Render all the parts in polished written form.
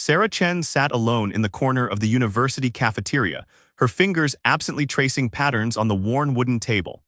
Sarah Chen sat alone in the corner of the university cafeteria, her fingers absently tracing patterns on the worn wooden table.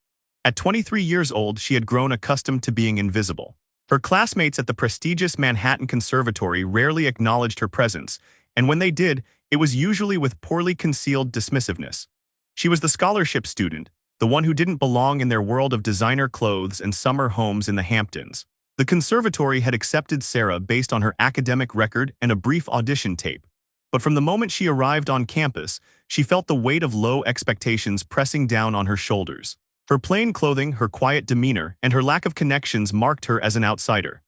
At 23 years old, she had grown accustomed to being invisible. Her classmates at the prestigious Manhattan Conservatory rarely acknowledged her presence, and when they did, it was usually with poorly concealed dismissiveness. She was the scholarship student, the one who didn't belong in their world of designer clothes and summer homes in the Hamptons. The conservatory had accepted Sarah based on her academic record and a brief audition tape. But from the moment she arrived on campus, she felt the weight of low expectations pressing down on her shoulders. Her plain clothing, her quiet demeanor, and her lack of connections marked her as an outsider.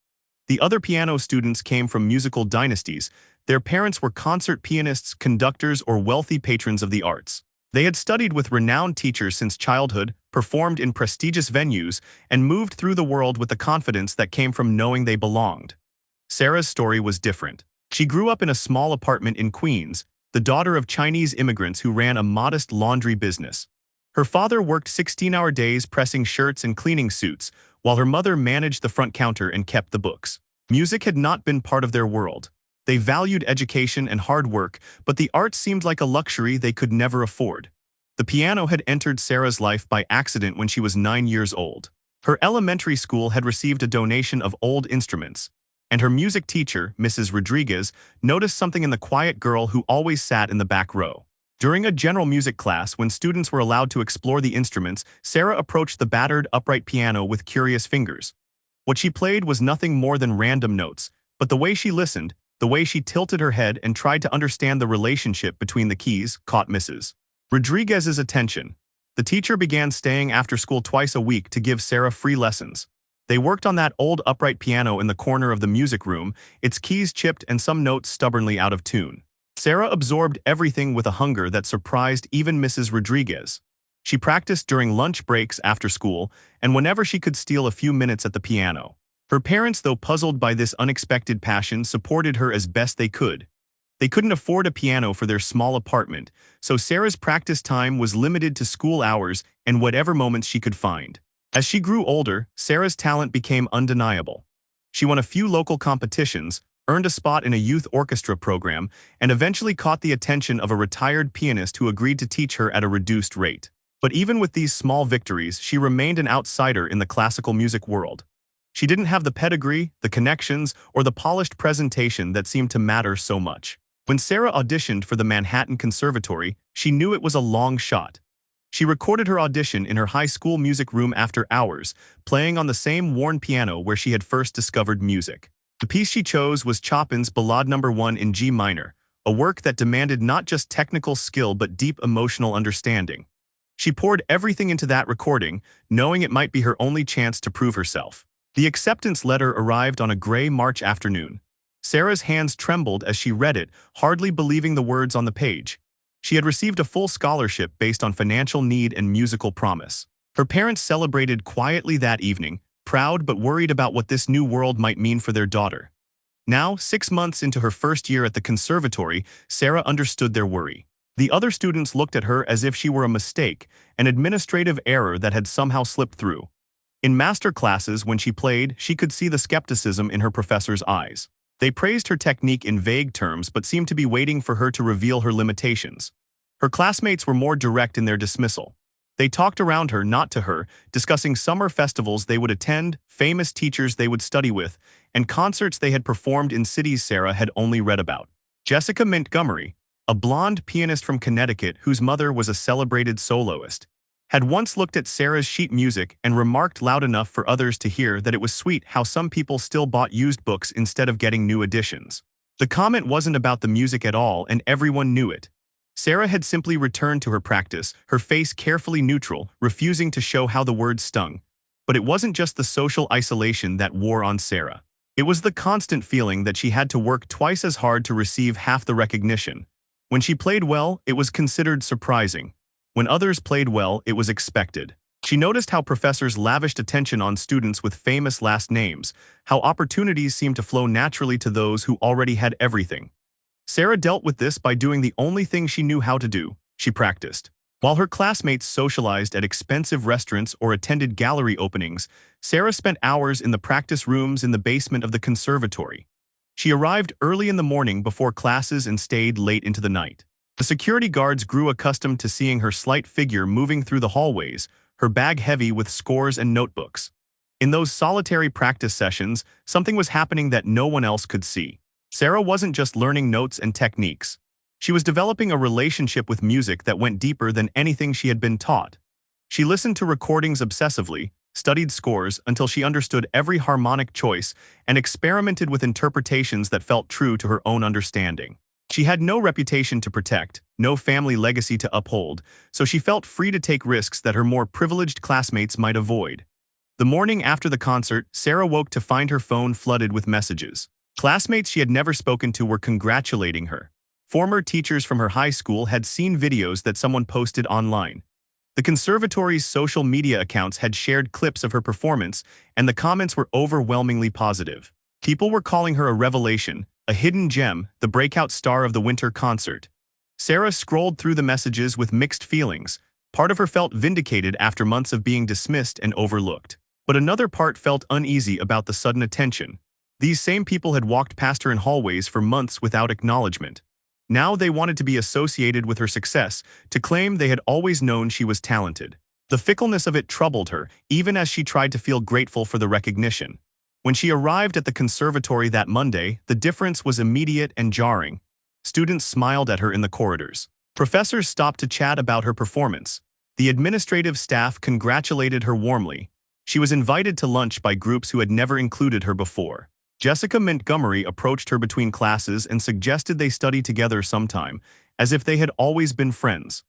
The other piano students came from musical dynasties. Their parents were concert pianists, conductors, or wealthy patrons of the arts. They had studied with renowned teachers since childhood, performed in prestigious venues, and moved through the world with the confidence that came from knowing they belonged. Sarah's story was different. She grew up in a small apartment in Queens, the daughter of Chinese immigrants who ran a modest laundry business. Her father worked 16-hour days pressing shirts and cleaning suits, while her mother managed the front counter and kept the books. Music had not been part of their world. They valued education and hard work, but the arts seemed like a luxury they could never afford. The piano had entered Sarah's life by accident when she was 9 years old. Her elementary school had received a donation of old instruments, and her music teacher, Mrs. Rodriguez, noticed something in the quiet girl who always sat in the back row. During a general music class, when students were allowed to explore the instruments, Sarah approached the battered, upright piano with curious fingers. What she played was nothing more than random notes, but the way she listened, the way she tilted her head and tried to understand the relationship between the keys, caught Mrs. Rodriguez's attention. The teacher began staying after school twice a week to give Sarah free lessons. They worked on that old upright piano in the corner of the music room, its keys chipped and some notes stubbornly out of tune. Sarah absorbed everything with a hunger that surprised even Mrs. Rodriguez. She practiced during lunch breaks after school, and whenever she could steal a few minutes at the piano. Her parents, though puzzled by this unexpected passion, supported her as best they could. They couldn't afford a piano for their small apartment, so Sarah's practice time was limited to school hours and whatever moments she could find. As she grew older, Sarah's talent became undeniable. She won a few local competitions, earned a spot in a youth orchestra program, and eventually caught the attention of a retired pianist who agreed to teach her at a reduced rate. But even with these small victories, she remained an outsider in the classical music world. She didn't have the pedigree, the connections, or the polished presentation that seemed to matter so much. When Sarah auditioned for the Manhattan Conservatory, she knew it was a long shot. She recorded her audition in her high school music room after hours, playing on the same worn piano where she had first discovered music. The piece she chose was Chopin's Ballade No. 1 in G minor, a work that demanded not just technical skill but deep emotional understanding. She poured everything into that recording, knowing it might be her only chance to prove herself. The acceptance letter arrived on a gray March afternoon. Sarah's hands trembled as she read it, hardly believing the words on the page. She had received a full scholarship based on financial need and musical promise. Her parents celebrated quietly that evening, proud but worried about what this new world might mean for their daughter. Now, 6 months into her first year at the conservatory, Sarah understood their worry. The other students looked at her as if she were a mistake, an administrative error that had somehow slipped through. In master classes, when she played, she could see the skepticism in her professors' eyes. They praised her technique in vague terms but seemed to be waiting for her to reveal her limitations. Her classmates were more direct in their dismissal. They talked around her, not to her, discussing summer festivals they would attend, famous teachers they would study with, and concerts they had performed in cities Sarah had only read about. Jessica Montgomery, a blonde pianist from Connecticut whose mother was a celebrated soloist, had once looked at Sarah's sheet music and remarked loud enough for others to hear that it was sweet how some people still bought used books instead of getting new editions. The comment wasn't about the music at all, and everyone knew it. Sarah had simply returned to her practice, her face carefully neutral, refusing to show how the words stung. But it wasn't just the social isolation that wore on Sarah. It was the constant feeling that she had to work twice as hard to receive half the recognition. When she played well, it was considered surprising. When others played well, it was expected. She noticed how professors lavished attention on students with famous last names, how opportunities seemed to flow naturally to those who already had everything. Sarah dealt with this by doing the only thing she knew how to do: she practiced. While her classmates socialized at expensive restaurants or attended gallery openings, Sarah spent hours in the practice rooms in the basement of the conservatory. She arrived early in the morning before classes and stayed late into the night. The security guards grew accustomed to seeing her slight figure moving through the hallways, her bag heavy with scores and notebooks. In those solitary practice sessions, something was happening that no one else could see. Sarah wasn't just learning notes and techniques. She was developing a relationship with music that went deeper than anything she had been taught. She listened to recordings obsessively, studied scores until she understood every harmonic choice, and experimented with interpretations that felt true to her own understanding. She had no reputation to protect, no family legacy to uphold, so she felt free to take risks that her more privileged classmates might avoid. The morning after the concert, Sarah woke to find her phone flooded with messages. Classmates she had never spoken to were congratulating her. Former teachers from her high school had seen videos that someone posted online. The conservatory's social media accounts had shared clips of her performance, and the comments were overwhelmingly positive. People were calling her a revelation, a hidden gem, the breakout star of the winter concert. Sarah scrolled through the messages with mixed feelings. Part of her felt vindicated after months of being dismissed and overlooked. But another part felt uneasy about the sudden attention. These same people had walked past her in hallways for months without acknowledgement. Now they wanted to be associated with her success, to claim they had always known she was talented. The fickleness of it troubled her, even as she tried to feel grateful for the recognition. When she arrived at the conservatory that Monday, the difference was immediate and jarring. Students smiled at her in the corridors. Professors stopped to chat about her performance. The administrative staff congratulated her warmly. She was invited to lunch by groups who had never included her before. Jessica Montgomery approached her between classes and suggested they study together sometime, as if they had always been friends.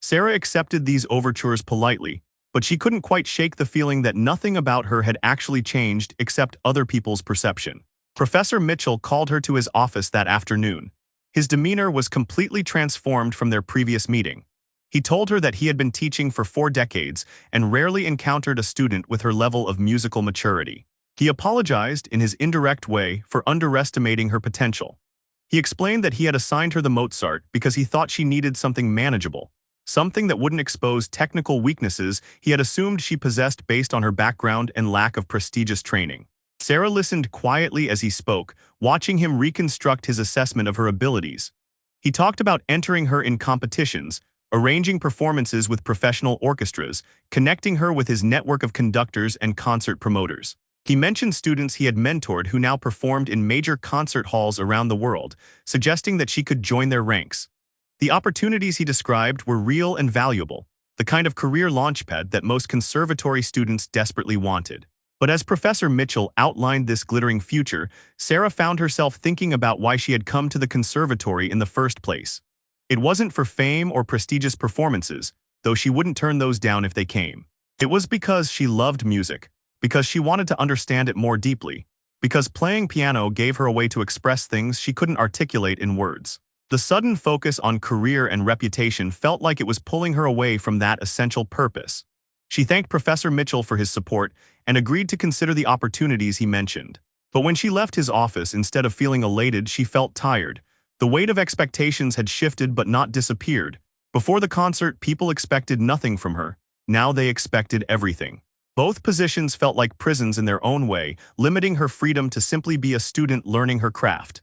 Sarah accepted these overtures politely, but she couldn't quite shake the feeling that nothing about her had actually changed except other people's perception. Professor Mitchell called her to his office that afternoon. His demeanor was completely transformed from their previous meeting. He told her that he had been teaching for 4 decades and rarely encountered a student with her level of musical maturity. He apologized in his indirect way for underestimating her potential. He explained that he had assigned her the Mozart because he thought she needed something manageable, something that wouldn't expose technical weaknesses he had assumed she possessed based on her background and lack of prestigious training. Sarah listened quietly as he spoke, watching him reconstruct his assessment of her abilities. He talked about entering her in competitions, arranging performances with professional orchestras, connecting her with his network of conductors and concert promoters. He mentioned students he had mentored who now performed in major concert halls around the world, suggesting that she could join their ranks. The opportunities he described were real and valuable, the kind of career launchpad that most conservatory students desperately wanted. But as Professor Mitchell outlined this glittering future, Sarah found herself thinking about why she had come to the conservatory in the first place. It wasn't for fame or prestigious performances, though she wouldn't turn those down if they came. It was because she loved music, because she wanted to understand it more deeply, because playing piano gave her a way to express things she couldn't articulate in words. The sudden focus on career and reputation felt like it was pulling her away from that essential purpose. She thanked Professor Mitchell for his support and agreed to consider the opportunities he mentioned. But when she left his office, instead of feeling elated, she felt tired. The weight of expectations had shifted but not disappeared. Before the concert, people expected nothing from her. Now they expected everything. Both positions felt like prisons in their own way, limiting her freedom to simply be a student learning her craft.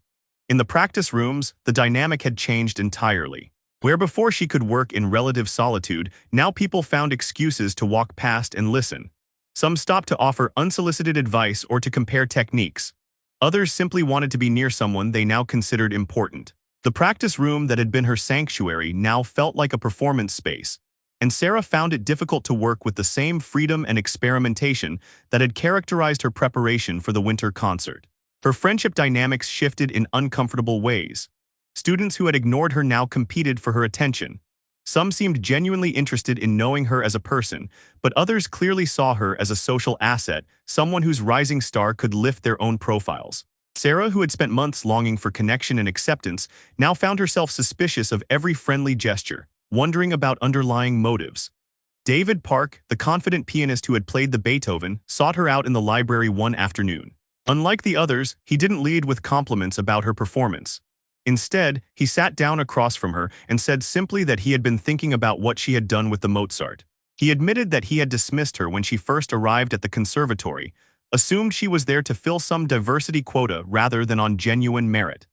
In the practice rooms, the dynamic had changed entirely. Where before she could work in relative solitude, now people found excuses to walk past and listen. Some stopped to offer unsolicited advice or to compare techniques. Others simply wanted to be near someone they now considered important. The practice room that had been her sanctuary now felt like a performance space, and Sarah found it difficult to work with the same freedom and experimentation that had characterized her preparation for the winter concert. Her friendship dynamics shifted in uncomfortable ways. Students who had ignored her now competed for her attention. Some seemed genuinely interested in knowing her as a person, but others clearly saw her as a social asset, someone whose rising star could lift their own profiles. Sarah, who had spent months longing for connection and acceptance, now found herself suspicious of every friendly gesture, wondering about underlying motives. David Park, the confident pianist who had played the Beethoven, sought her out in the library one afternoon. Unlike the others, he didn't lead with compliments about her performance. Instead, he sat down across from her and said simply that he had been thinking about what she had done with the Mozart. He admitted that he had dismissed her when she first arrived at the conservatory, assumed she was there to fill some diversity quota rather than on genuine merit.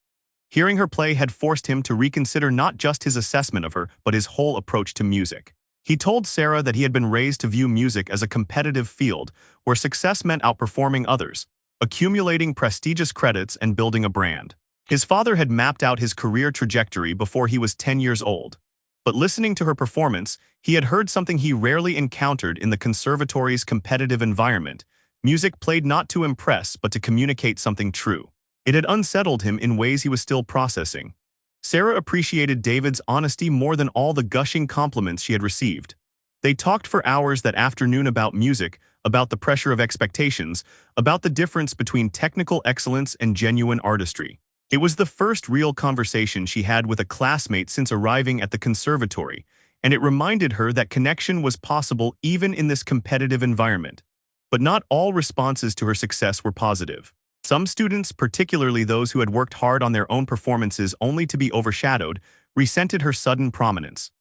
Hearing her play had forced him to reconsider not just his assessment of her, but his whole approach to music. He told Sarah that he had been raised to view music as a competitive field where success meant outperforming others, accumulating prestigious credits and building a brand. His father had mapped out his career trajectory before he was 10 years old. But listening to her performance, he had heard something he rarely encountered in the conservatory's competitive environment. Music played not to impress but to communicate something true. It had unsettled him in ways he was still processing. Sarah appreciated David's honesty more than all the gushing compliments she had received. They talked for hours that afternoon about music, about the pressure of expectations, about the difference between technical excellence and genuine artistry. It was the first real conversation she had with a classmate since arriving at the conservatory, and it reminded her that connection was possible even in this competitive environment. But not all responses to her success were positive. Some students, particularly those who had worked hard on their own performances only to be overshadowed, resented her sudden prominence.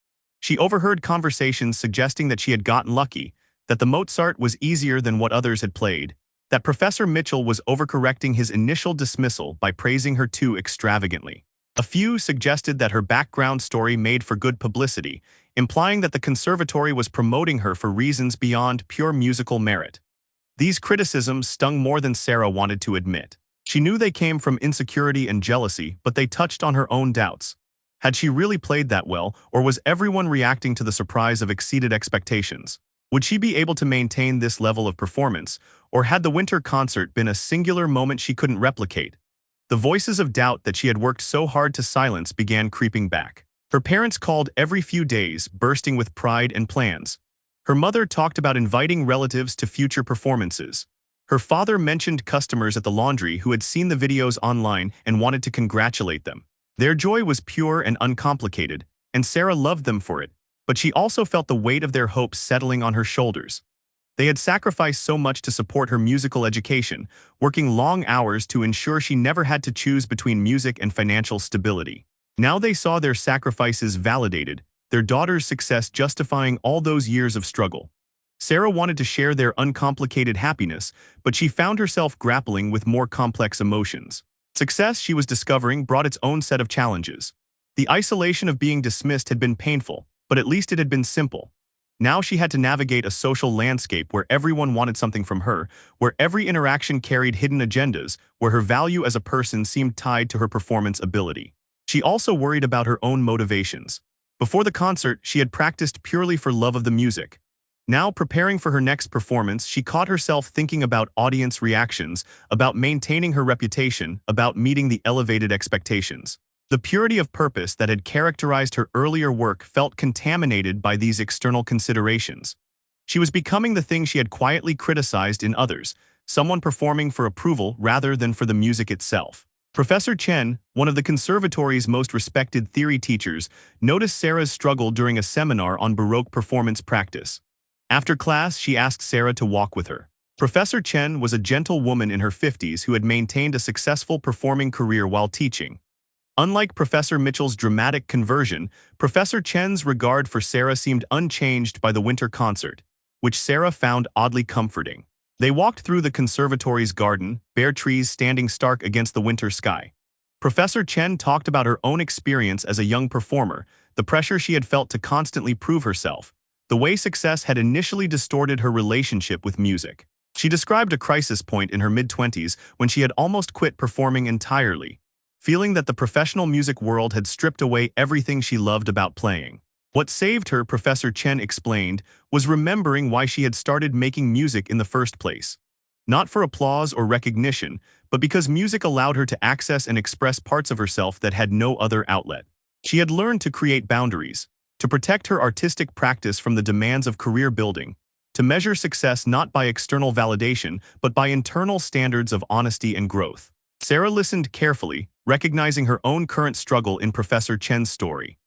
She overheard conversations suggesting that she had gotten lucky, that the Mozart was easier than what others had played, that Professor Mitchell was overcorrecting his initial dismissal by praising her too extravagantly. A few suggested that her background story made for good publicity, implying that the conservatory was promoting her for reasons beyond pure musical merit. These criticisms stung more than Sarah wanted to admit. She knew they came from insecurity and jealousy, but they touched on her own doubts. Had she really played that well, or was everyone reacting to the surprise of exceeded expectations? Would she be able to maintain this level of performance, or had the winter concert been a singular moment she couldn't replicate? The voices of doubt that she had worked so hard to silence began creeping back. Her parents called every few days, bursting with pride and plans. Her mother talked about inviting relatives to future performances. Her father mentioned customers at the laundry who had seen the videos online and wanted to congratulate them. Their joy was pure and uncomplicated, and Sarah loved them for it, but she also felt the weight of their hopes settling on her shoulders. They had sacrificed so much to support her musical education, working long hours to ensure she never had to choose between music and financial stability. Now they saw their sacrifices validated, their daughter's success justifying all those years of struggle. Sarah wanted to share their uncomplicated happiness, but she found herself grappling with more complex emotions. Success, she was discovering, brought its own set of challenges. The isolation of being dismissed had been painful, but at least it had been simple. Now she had to navigate a social landscape where everyone wanted something from her, where every interaction carried hidden agendas, where her value as a person seemed tied to her performance ability. She also worried about her own motivations. Before the concert, she had practiced purely for love of the music. Now, preparing for her next performance, she caught herself thinking about audience reactions, about maintaining her reputation, about meeting the elevated expectations. The purity of purpose that had characterized her earlier work felt contaminated by these external considerations. She was becoming the thing she had quietly criticized in others, someone performing for approval rather than for the music itself. Professor Chen, one of the conservatory's most respected theory teachers, noticed Sarah's struggle during a seminar on Baroque performance practice. After class, she asked Sarah to walk with her. Professor Chen was a gentle woman in her 50s who had maintained a successful performing career while teaching. Unlike Professor Mitchell's dramatic conversion, Professor Chen's regard for Sarah seemed unchanged by the winter concert, which Sarah found oddly comforting. They walked through the conservatory's garden, bare trees standing stark against the winter sky. Professor Chen talked about her own experience as a young performer, the pressure she had felt to constantly prove herself, the way success had initially distorted her relationship with music. She described a crisis point in her mid-20s when she had almost quit performing entirely, feeling that the professional music world had stripped away everything she loved about playing. What saved her, Professor Chen explained, was remembering why she had started making music in the first place. Not for applause or recognition, but because music allowed her to access and express parts of herself that had no other outlet. She had learned to create boundaries, to protect her artistic practice from the demands of career building, to measure success not by external validation, but by internal standards of honesty and growth. Sarah listened carefully, recognizing her own current struggle in Professor Chen's story.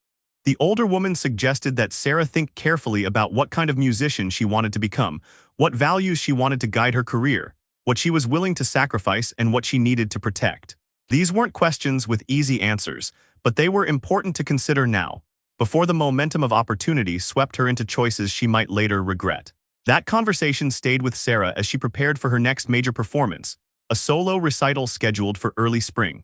The older woman suggested that Sarah think carefully about what kind of musician she wanted to become, what values she wanted to guide her career, what she was willing to sacrifice, and what she needed to protect. These weren't questions with easy answers, but they were important to consider now, before the momentum of opportunity swept her into choices she might later regret. That conversation stayed with Sarah as she prepared for her next major performance, a solo recital scheduled for early spring.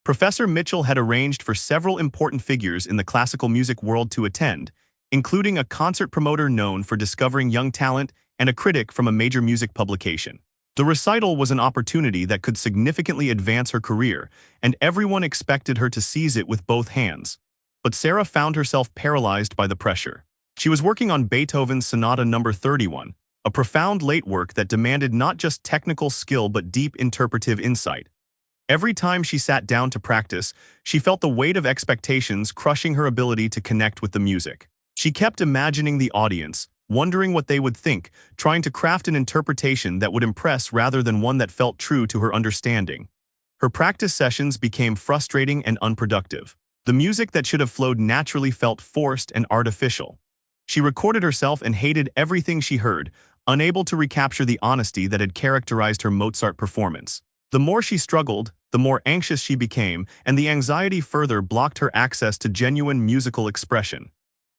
Professor Mitchell had arranged for several important figures in the classical music world to attend, including a concert promoter known for discovering young talent and a critic from a major music publication. The recital was an opportunity that could significantly advance her career, and everyone expected her to seize it with both hands. But Sarah found herself paralyzed by the pressure. She was working on Beethoven's Sonata No. 31, a profound late work that demanded not just technical skill but deep interpretive insight. Every time she sat down to practice, she felt the weight of expectations crushing her ability to connect with the music. She kept imagining the audience, wondering what they would think, trying to craft an interpretation that would impress rather than one that felt true to her understanding. Her practice sessions became frustrating and unproductive. The music that should have flowed naturally felt forced and artificial. She recorded herself and hated everything she heard, unable to recapture the honesty that had characterized her Mozart performance. The more she struggled, the more anxious she became, and the anxiety further blocked her access to genuine musical expression.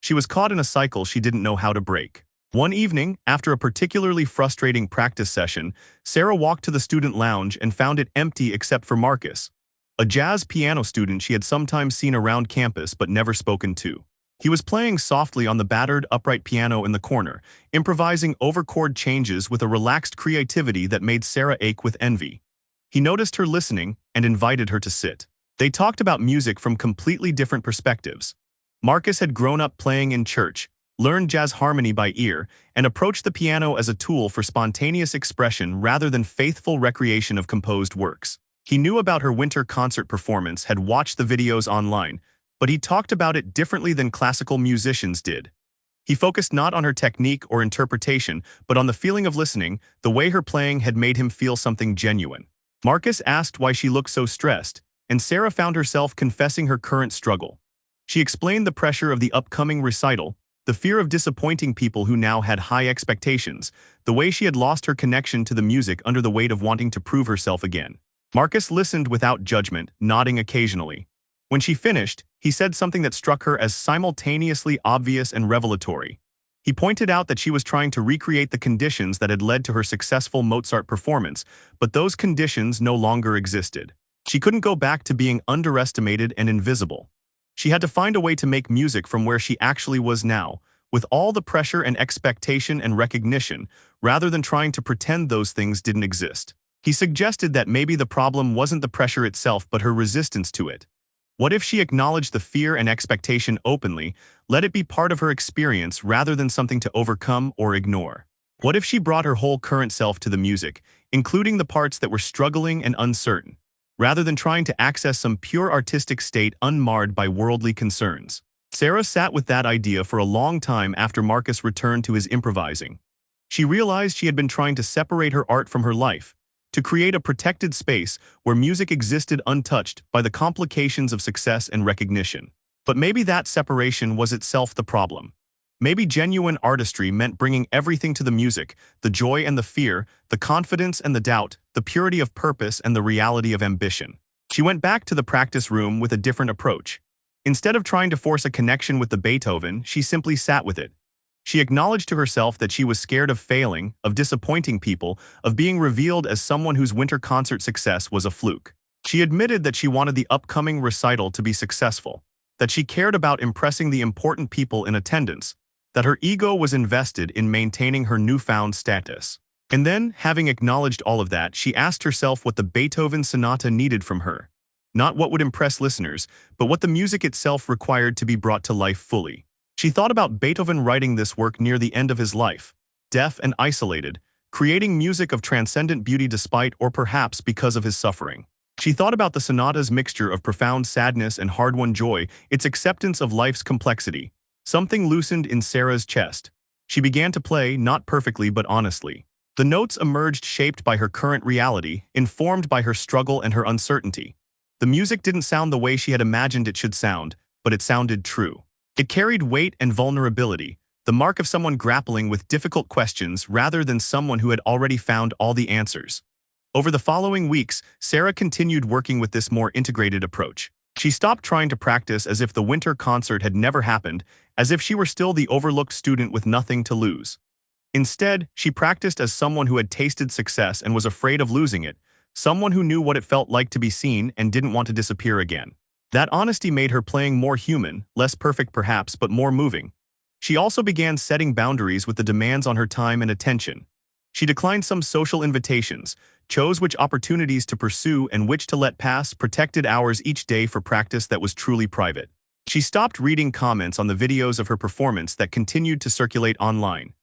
She was caught in a cycle she didn't know how to break. One evening, after a particularly frustrating practice session, Sarah walked to the student lounge and found it empty except for Marcus, a jazz piano student she had sometimes seen around campus but never spoken to. He was playing softly on the battered upright piano in the corner, improvising over-chord changes with a relaxed creativity that made Sarah ache with envy. He noticed her listening and invited her to sit. They talked about music from completely different perspectives. Marcus had grown up playing in church, learned jazz harmony by ear, and approached the piano as a tool for spontaneous expression rather than faithful recreation of composed works. He knew about her winter concert performance, had watched the videos online, but he talked about it differently than classical musicians did. He focused not on her technique or interpretation, but on the feeling of listening. The way her playing had made him feel something genuine. Marcus asked why she looked so stressed, and Sarah found herself confessing her current struggle. She explained the pressure of the upcoming recital, the fear of disappointing people who now had high expectations, the way she had lost her connection to the music under the weight of wanting to prove herself again. Marcus listened without judgment, nodding occasionally. When she finished, he said something that struck her as simultaneously obvious and revelatory. He pointed out that she was trying to recreate the conditions that had led to her successful Mozart performance, but those conditions no longer existed. She couldn't go back to being underestimated and invisible. She had to find a way to make music from where she actually was now, with all the pressure and expectation and recognition, rather than trying to pretend those things didn't exist. He suggested that maybe the problem wasn't the pressure itself but her resistance to it. What if she acknowledged the fear and expectation openly, let it be part of her experience rather than something to overcome or ignore? What if she brought her whole current self to the music, including the parts that were struggling and uncertain, rather than trying to access some pure artistic state unmarred by worldly concerns? Sarah sat with that idea for a long time after Marcus returned to his improvising. She realized she had been trying to separate her art from her life, to create a protected space where music existed untouched by the complications of success and recognition. But maybe that separation was itself the problem. Maybe genuine artistry meant bringing everything to the music, the joy and the fear, the confidence and the doubt, the purity of purpose and the reality of ambition. She went back to the practice room with a different approach. Instead of trying to force a connection with the Beethoven, she simply sat with it. She acknowledged to herself that she was scared of failing, of disappointing people, of being revealed as someone whose winter concert success was a fluke. She admitted that she wanted the upcoming recital to be successful, that she cared about impressing the important people in attendance, that her ego was invested in maintaining her newfound status. And then, having acknowledged all of that, she asked herself what the Beethoven sonata needed from her. Not what would impress listeners, but what the music itself required to be brought to life fully. She thought about Beethoven writing this work near the end of his life, deaf and isolated, creating music of transcendent beauty despite or perhaps because of his suffering. She thought about the sonata's mixture of profound sadness and hard-won joy, its acceptance of life's complexity. Something loosened in Sarah's chest. She began to play, not perfectly but honestly. The notes emerged shaped by her current reality, informed by her struggle and her uncertainty. The music didn't sound the way she had imagined it should sound, but it sounded true. It carried weight and vulnerability, the mark of someone grappling with difficult questions rather than someone who had already found all the answers. Over the following weeks, Sarah continued working with this more integrated approach. She stopped trying to practice as if the winter concert had never happened, as if she were still the overlooked student with nothing to lose. Instead, she practiced as someone who had tasted success and was afraid of losing it, someone who knew what it felt like to be seen and didn't want to disappear again. That honesty made her playing more human, less perfect perhaps, but more moving. She also began setting boundaries with the demands on her time and attention. She declined some social invitations, chose which opportunities to pursue and which to let pass, protected hours each day for practice that was truly private. She stopped reading comments on the videos of her performance that continued to circulate online.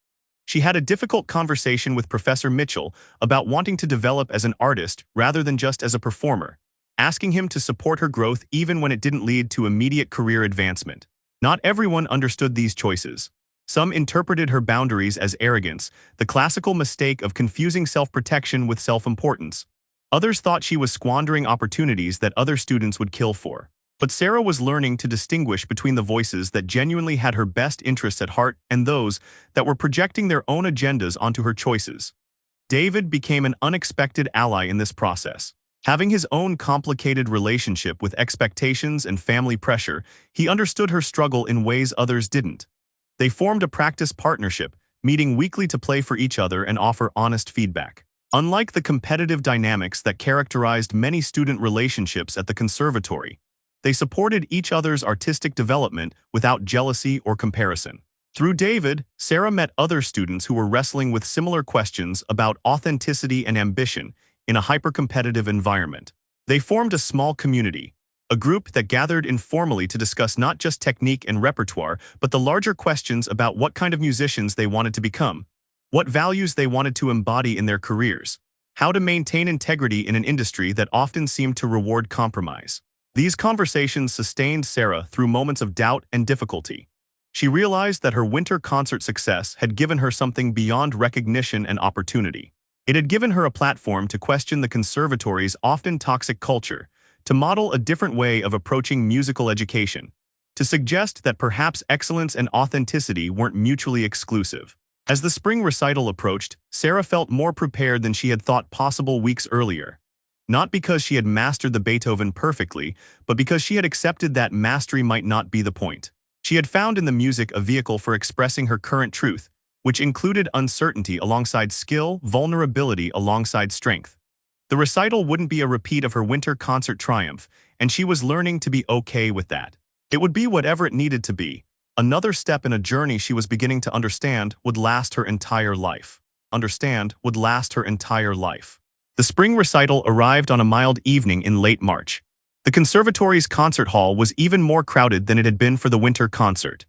She had a difficult conversation with Professor Mitchell about wanting to develop as an artist rather than just as a performer, asking him to support her growth even when it didn't lead to immediate career advancement. Not everyone understood these choices. Some interpreted her boundaries as arrogance, the classical mistake of confusing self-protection with self-importance. Others thought she was squandering opportunities that other students would kill for. But Sarah was learning to distinguish between the voices that genuinely had her best interests at heart and those that were projecting their own agendas onto her choices. David became an unexpected ally in this process. Having his own complicated relationship with expectations and family pressure, he understood her struggle in ways others didn't. They formed a practice partnership, meeting weekly to play for each other and offer honest feedback. Unlike the competitive dynamics that characterized many student relationships at the conservatory, they supported each other's artistic development without jealousy or comparison. Through David, Sarah met other students who were wrestling with similar questions about authenticity and ambition in a hyper-competitive environment. They formed a small community, a group that gathered informally to discuss not just technique and repertoire, but the larger questions about what kind of musicians they wanted to become, what values they wanted to embody in their careers, how to maintain integrity in an industry that often seemed to reward compromise. These conversations sustained Sarah through moments of doubt and difficulty. She realized that her winter concert success had given her something beyond recognition and opportunity. It had given her a platform to question the conservatory's often toxic culture, to model a different way of approaching musical education, to suggest that perhaps excellence and authenticity weren't mutually exclusive. As the spring recital approached, Sarah felt more prepared than she had thought possible weeks earlier. Not because she had mastered the Beethoven perfectly, but because she had accepted that mastery might not be the point. She had found in the music a vehicle for expressing her current truth, which included uncertainty alongside skill, vulnerability alongside strength. The recital wouldn't be a repeat of her winter concert triumph, and she was learning to be okay with that. It would be whatever it needed to be, another step in a journey she was beginning to understand would last her entire life. The spring recital arrived on a mild evening in late March. The conservatory's concert hall was even more crowded than it had been for the winter concert.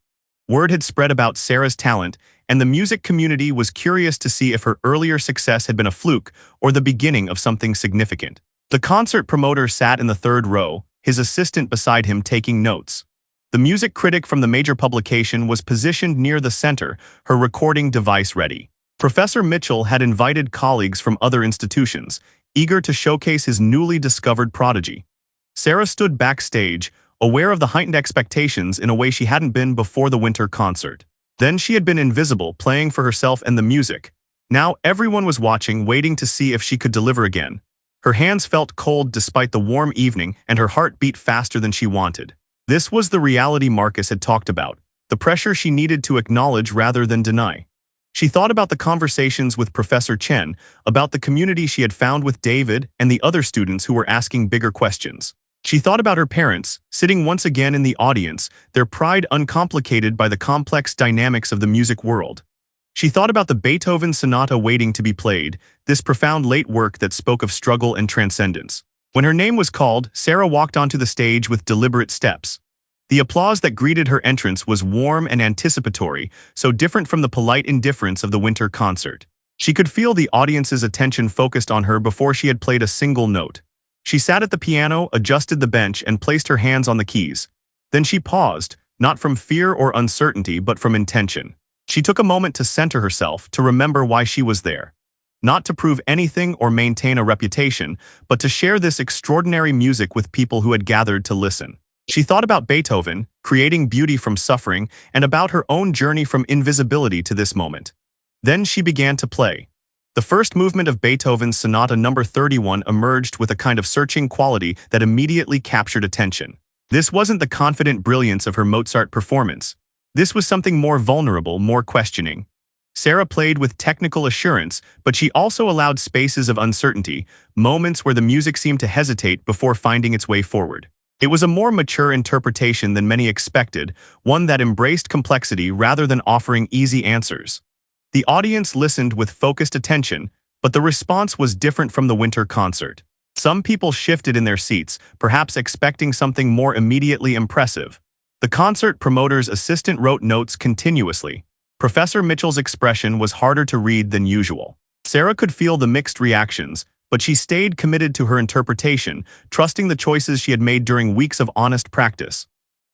Word had spread about Sarah's talent, and the music community was curious to see if her earlier success had been a fluke or the beginning of something significant. The concert promoter sat in the third row, his assistant beside him taking notes. The music critic from the major publication was positioned near the center, her recording device ready. Professor Mitchell had invited colleagues from other institutions, eager to showcase his newly discovered prodigy. Sarah stood backstage, aware of the heightened expectations in a way she hadn't been before the winter concert. Then she had been invisible, playing for herself and the music. Now everyone was watching, waiting to see if she could deliver again. Her hands felt cold despite the warm evening, and her heart beat faster than she wanted. This was the reality Marcus had talked about, the pressure she needed to acknowledge rather than deny. She thought about the conversations with Professor Chen, about the community she had found with David and the other students who were asking bigger questions. She thought about her parents, sitting once again in the audience, their pride uncomplicated by the complex dynamics of the music world. She thought about the Beethoven sonata waiting to be played, this profound late work that spoke of struggle and transcendence. When her name was called, Sarah walked onto the stage with deliberate steps. The applause that greeted her entrance was warm and anticipatory, so different from the polite indifference of the winter concert. She could feel the audience's attention focused on her before she had played a single note. She sat at the piano, adjusted the bench, and placed her hands on the keys. Then she paused, not from fear or uncertainty, but from intention. She took a moment to center herself, to remember why she was there. Not to prove anything or maintain a reputation, but to share this extraordinary music with people who had gathered to listen. She thought about Beethoven, creating beauty from suffering, and about her own journey from invisibility to this moment. Then she began to play. The first movement of Beethoven's Sonata No. 31 emerged with a kind of searching quality that immediately captured attention. This wasn't the confident brilliance of her Mozart performance. This was something more vulnerable, more questioning. Sarah played with technical assurance, but she also allowed spaces of uncertainty, moments where the music seemed to hesitate before finding its way forward. It was a more mature interpretation than many expected, one that embraced complexity rather than offering easy answers. The audience listened with focused attention, but the response was different from the winter concert. Some people shifted in their seats, perhaps expecting something more immediately impressive. The concert promoter's assistant wrote notes continuously. Professor Mitchell's expression was harder to read than usual. Sarah could feel the mixed reactions, but she stayed committed to her interpretation, trusting the choices she had made during weeks of honest practice.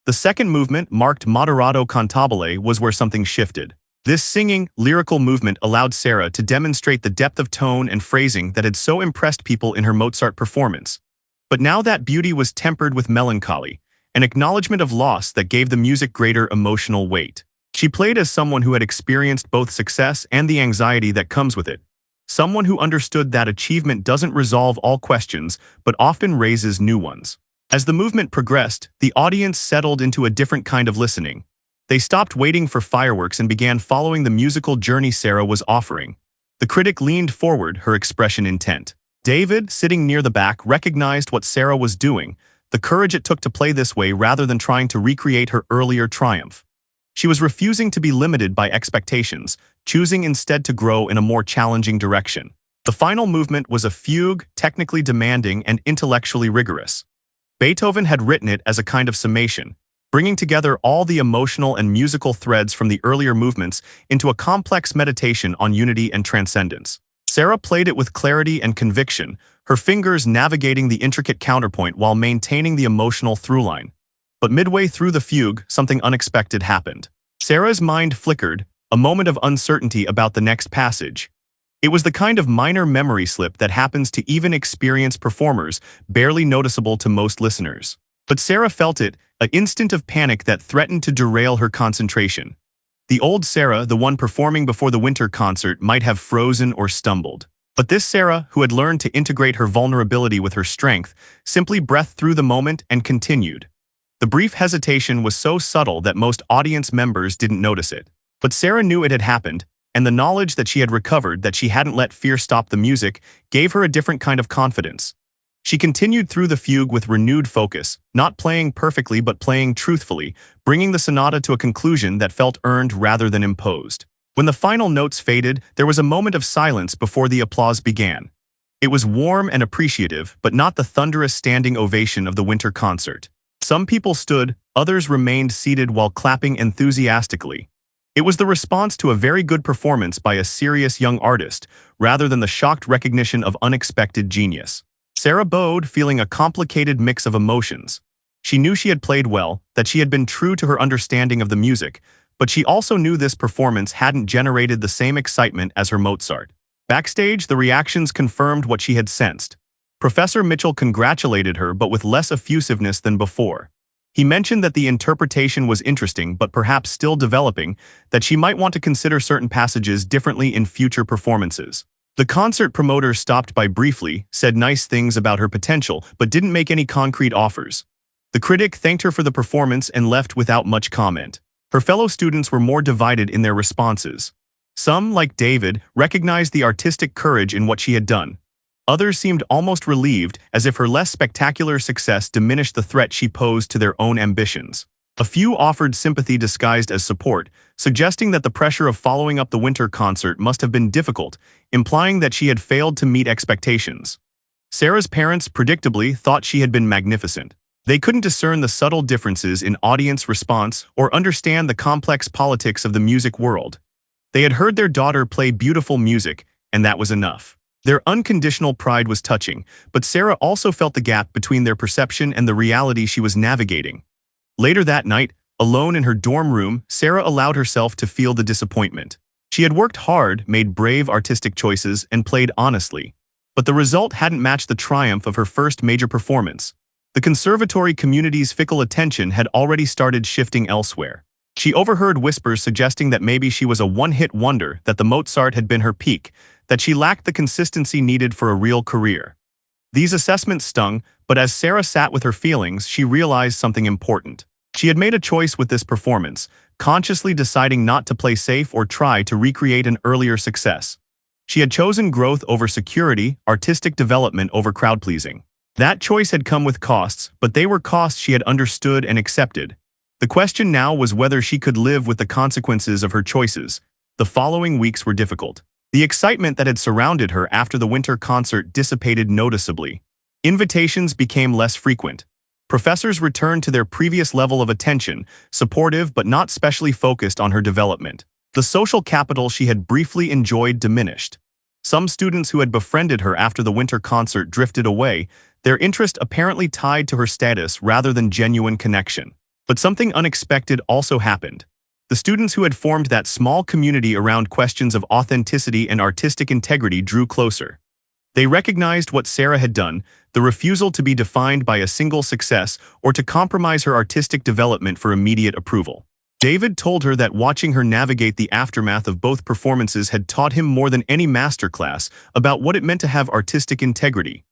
The second movement, marked moderato cantabile, was where something shifted. This singing, lyrical movement allowed Sarah to demonstrate the depth of tone and phrasing that had so impressed people in her Mozart performance. But now that beauty was tempered with melancholy, an acknowledgement of loss that gave the music greater emotional weight. She played as someone who had experienced both success and the anxiety that comes with it. Someone who understood that achievement doesn't resolve all questions, but often raises new ones. As the movement progressed, the audience settled into a different kind of listening. They stopped waiting for fireworks and began following the musical journey Sarah was offering. The critic leaned forward, her expression intent. David, sitting near the back, recognized what Sarah was doing, the courage it took to play this way rather than trying to recreate her earlier triumph. She was refusing to be limited by expectations, choosing instead to grow in a more challenging direction. The final movement was a fugue, technically demanding and intellectually rigorous. Beethoven had written it as a kind of summation, bringing together all the emotional and musical threads from the earlier movements into a complex meditation on unity and transcendence. Sarah played it with clarity and conviction, her fingers navigating the intricate counterpoint while maintaining the emotional throughline. But midway through the fugue, something unexpected happened. Sarah's mind flickered, a moment of uncertainty about the next passage. It was the kind of minor memory slip that happens to even experienced performers, barely noticeable to most listeners. But Sarah felt it, an instant of panic that threatened to derail her concentration. The old Sarah, the one performing before the winter concert, might have frozen or stumbled. But this Sarah, who had learned to integrate her vulnerability with her strength, simply breathed through the moment and continued. The brief hesitation was so subtle that most audience members didn't notice it. But Sarah knew it had happened, and the knowledge that she had recovered, that she hadn't let fear stop the music, gave her a different kind of confidence. She continued through the fugue with renewed focus, not playing perfectly but playing truthfully, bringing the sonata to a conclusion that felt earned rather than imposed. When the final notes faded, there was a moment of silence before the applause began. It was warm and appreciative, but not the thunderous standing ovation of the winter concert. Some people stood, others remained seated while clapping enthusiastically. It was the response to a very good performance by a serious young artist, rather than the shocked recognition of unexpected genius. Sarah bowed, feeling a complicated mix of emotions. She knew she had played well, that she had been true to her understanding of the music, but she also knew this performance hadn't generated the same excitement as her Mozart. Backstage, the reactions confirmed what she had sensed. Professor Mitchell congratulated her, but with less effusiveness than before. He mentioned that the interpretation was interesting but perhaps still developing, that she might want to consider certain passages differently in future performances. The concert promoter stopped by briefly, said nice things about her potential, but didn't make any concrete offers. The critic thanked her for the performance and left without much comment. Her fellow students were more divided in their responses. Some, like David, recognized the artistic courage in what she had done. Others seemed almost relieved, as if her less spectacular success diminished the threat she posed to their own ambitions. A few offered sympathy disguised as support, suggesting that the pressure of following up the winter concert must have been difficult, implying that she had failed to meet expectations. Sarah's parents, predictably, thought she had been magnificent. They couldn't discern the subtle differences in audience response or understand the complex politics of the music world. They had heard their daughter play beautiful music, and that was enough. Their unconditional pride was touching, but Sarah also felt the gap between their perception and the reality she was navigating. Later that night, alone in her dorm room, Sarah allowed herself to feel the disappointment. She had worked hard, made brave artistic choices, and played honestly. But the result hadn't matched the triumph of her first major performance. The conservatory community's fickle attention had already started shifting elsewhere. She overheard whispers suggesting that maybe she was a one-hit wonder, that the Mozart had been her peak, that she lacked the consistency needed for a real career. These assessments stung, but as Sarah sat with her feelings, she realized something important. She had made a choice with this performance, consciously deciding not to play safe or try to recreate an earlier success. She had chosen growth over security, artistic development over crowd-pleasing. That choice had come with costs, but they were costs she had understood and accepted. The question now was whether she could live with the consequences of her choices. The following weeks were difficult. The excitement that had surrounded her after the winter concert dissipated noticeably. Invitations became less frequent. Professors returned to their previous level of attention, supportive but not specially focused on her development. The social capital she had briefly enjoyed diminished. Some students who had befriended her after the winter concert drifted away, their interest apparently tied to her status rather than genuine connection. But something unexpected also happened. The students who had formed that small community around questions of authenticity and artistic integrity drew closer. They recognized what Sarah had done, the refusal to be defined by a single success or to compromise her artistic development for immediate approval. David told her that watching her navigate the aftermath of both performances had taught him more than any masterclass about what it meant to have artistic integrity.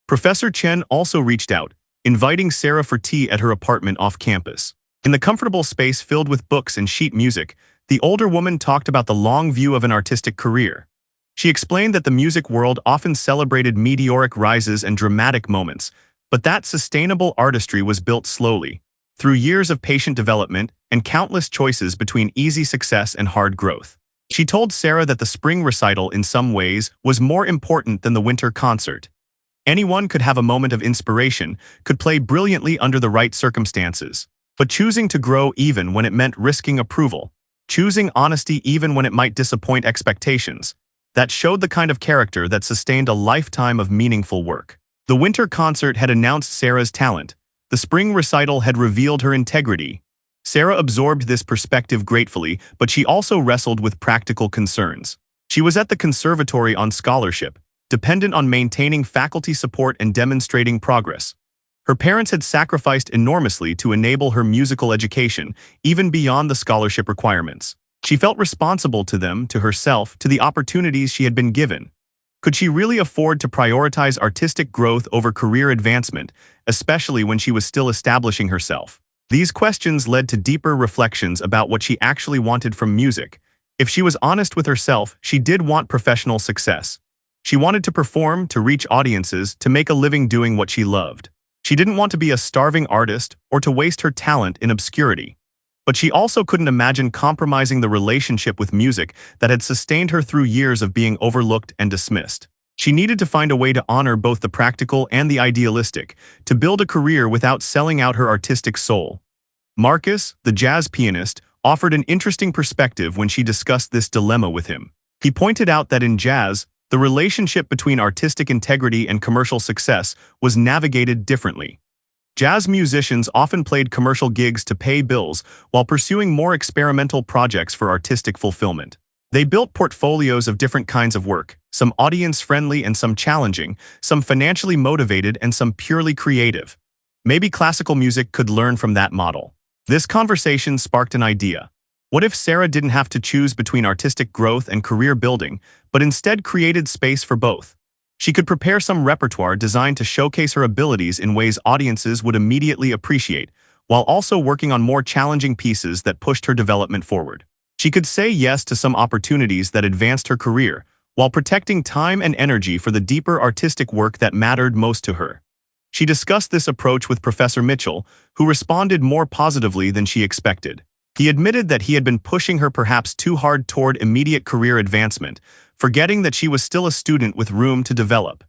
Professor Chen also reached out, inviting Sarah for tea at her apartment off campus. In the comfortable space filled with books and sheet music, the older woman talked about the long view of an artistic career. She explained that the music world often celebrated meteoric rises and dramatic moments, but that sustainable artistry was built slowly, through years of patient development and countless choices between easy success and hard growth. She told Sarah that the spring recital in some ways was more important than the winter concert. Anyone could have a moment of inspiration, could play brilliantly under the right circumstances. But choosing to grow even when it meant risking approval, choosing honesty even when it might disappoint expectations, that showed the kind of character that sustained a lifetime of meaningful work. The winter concert had announced Sarah's talent. The spring recital had revealed her integrity. Sarah absorbed this perspective gratefully, but she also wrestled with practical concerns. She was at the conservatory on scholarship, dependent on maintaining faculty support and demonstrating progress. Her parents had sacrificed enormously to enable her musical education, even beyond the scholarship requirements. She felt responsible to them, to herself, to the opportunities she had been given. Could she really afford to prioritize artistic growth over career advancement, especially when she was still establishing herself? These questions led to deeper reflections about what she actually wanted from music. If she was honest with herself, she did want professional success. She wanted to perform, to reach audiences, to make a living doing what she loved. She didn't want to be a starving artist or to waste her talent in obscurity. But she also couldn't imagine compromising the relationship with music that had sustained her through years of being overlooked and dismissed. She needed to find a way to honor both the practical and the idealistic, to build a career without selling out her artistic soul. Marcus, the jazz pianist, offered an interesting perspective when she discussed this dilemma with him. He pointed out that in jazz, the relationship between artistic integrity and commercial success was navigated differently. Jazz musicians often played commercial gigs to pay bills while pursuing more experimental projects for artistic fulfillment. They built portfolios of different kinds of work, some audience-friendly and some challenging, some financially motivated and some purely creative. Maybe classical music could learn from that model. This conversation sparked an idea. What if Sarah didn't have to choose between artistic growth and career building, but instead created space for both? She could prepare some repertoire designed to showcase her abilities in ways audiences would immediately appreciate, while also working on more challenging pieces that pushed her development forward. She could say yes to some opportunities that advanced her career, while protecting time and energy for the deeper artistic work that mattered most to her. She discussed this approach with Professor Mitchell, who responded more positively than she expected. He admitted that he had been pushing her perhaps too hard toward immediate career advancement, forgetting that she was still a student with room to develop.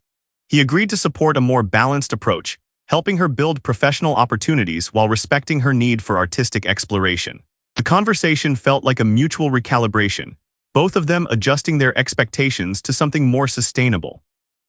He agreed to support a more balanced approach, helping her build professional opportunities while respecting her need for artistic exploration. The conversation felt like a mutual recalibration, both of them adjusting their expectations to something more sustainable.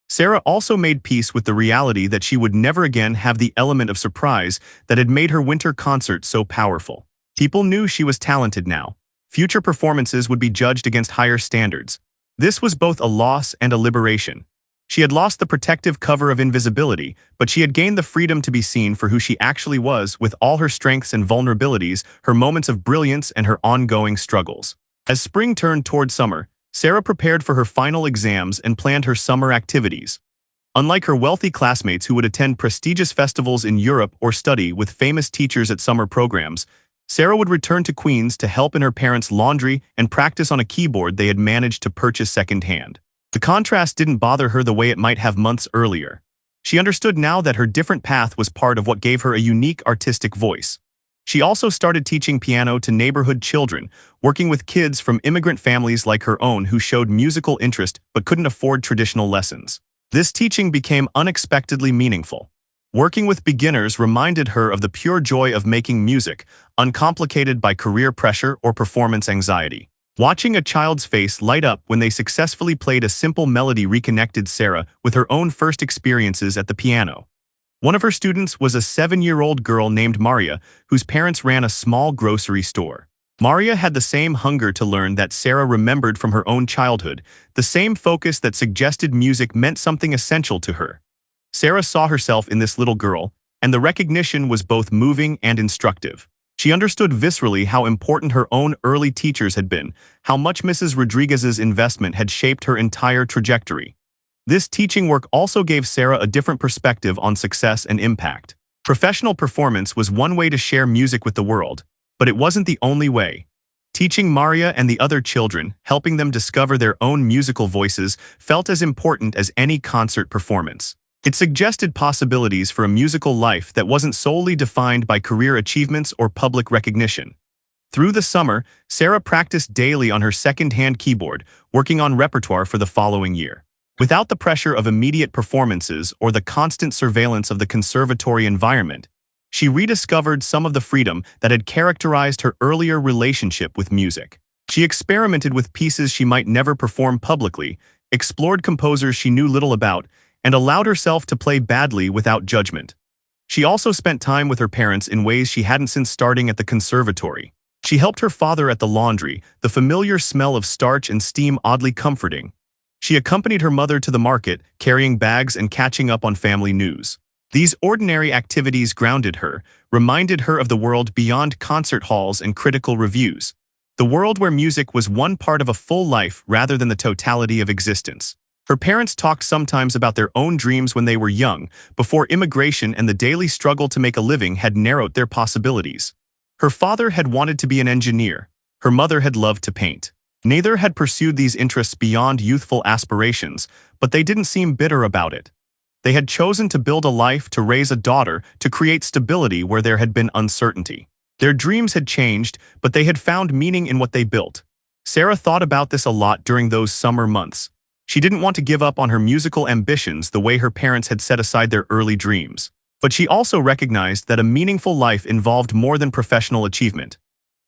Sarah also made peace with the reality that she would never again have the element of surprise that had made her winter concert so powerful. People knew she was talented now. Future performances would be judged against higher standards. This was both a loss and a liberation. She had lost the protective cover of invisibility, but she had gained the freedom to be seen for who she actually was, with all her strengths and vulnerabilities, her moments of brilliance and her ongoing struggles. As spring turned toward summer, Sarah prepared for her final exams and planned her summer activities. Unlike her wealthy classmates who would attend prestigious festivals in Europe or study with famous teachers at summer programs, Sarah would return to Queens to help in her parents' laundry and practice on a keyboard they had managed to purchase secondhand. The contrast didn't bother her the way it might have months earlier. She understood now that her different path was part of what gave her a unique artistic voice. She also started teaching piano to neighborhood children, working with kids from immigrant families like her own who showed musical interest but couldn't afford traditional lessons. This teaching became unexpectedly meaningful. Working with beginners reminded her of the pure joy of making music, uncomplicated by career pressure or performance anxiety. Watching a child's face light up when they successfully played a simple melody reconnected Sarah with her own first experiences at the piano. One of her students was a 7-year-old girl named Maria, whose parents ran a small grocery store. Maria had the same hunger to learn that Sarah remembered from her own childhood, the same focus that suggested music meant something essential to her. Sarah saw herself in this little girl, and the recognition was both moving and instructive. She understood viscerally how important her own early teachers had been, how much Mrs. Rodriguez's investment had shaped her entire trajectory. This teaching work also gave Sarah a different perspective on success and impact. Professional performance was one way to share music with the world, but it wasn't the only way. Teaching Maria and the other children, helping them discover their own musical voices, felt as important as any concert performance. It suggested possibilities for a musical life that wasn't solely defined by career achievements or public recognition. Through the summer, Sarah practiced daily on her second-hand keyboard, working on repertoire for the following year. Without the pressure of immediate performances or the constant surveillance of the conservatory environment, she rediscovered some of the freedom that had characterized her earlier relationship with music. She experimented with pieces she might never perform publicly, explored composers she knew little about, and allowed herself to play badly without judgment. She also spent time with her parents in ways she hadn't since starting at the conservatory. She helped her father at the laundry, the familiar smell of starch and steam oddly comforting. She accompanied her mother to the market, carrying bags and catching up on family news. These ordinary activities grounded her, reminded her of the world beyond concert halls and critical reviews. The world where music was one part of a full life rather than the totality of existence. Her parents talked sometimes about their own dreams when they were young, before immigration and the daily struggle to make a living had narrowed their possibilities. Her father had wanted to be an engineer. Her mother had loved to paint. Neither had pursued these interests beyond youthful aspirations, but they didn't seem bitter about it. They had chosen to build a life, to raise a daughter, to create stability where there had been uncertainty. Their dreams had changed, but they had found meaning in what they built. Sarah thought about this a lot during those summer months. She didn't want to give up on her musical ambitions the way her parents had set aside their early dreams. But she also recognized that a meaningful life involved more than professional achievement.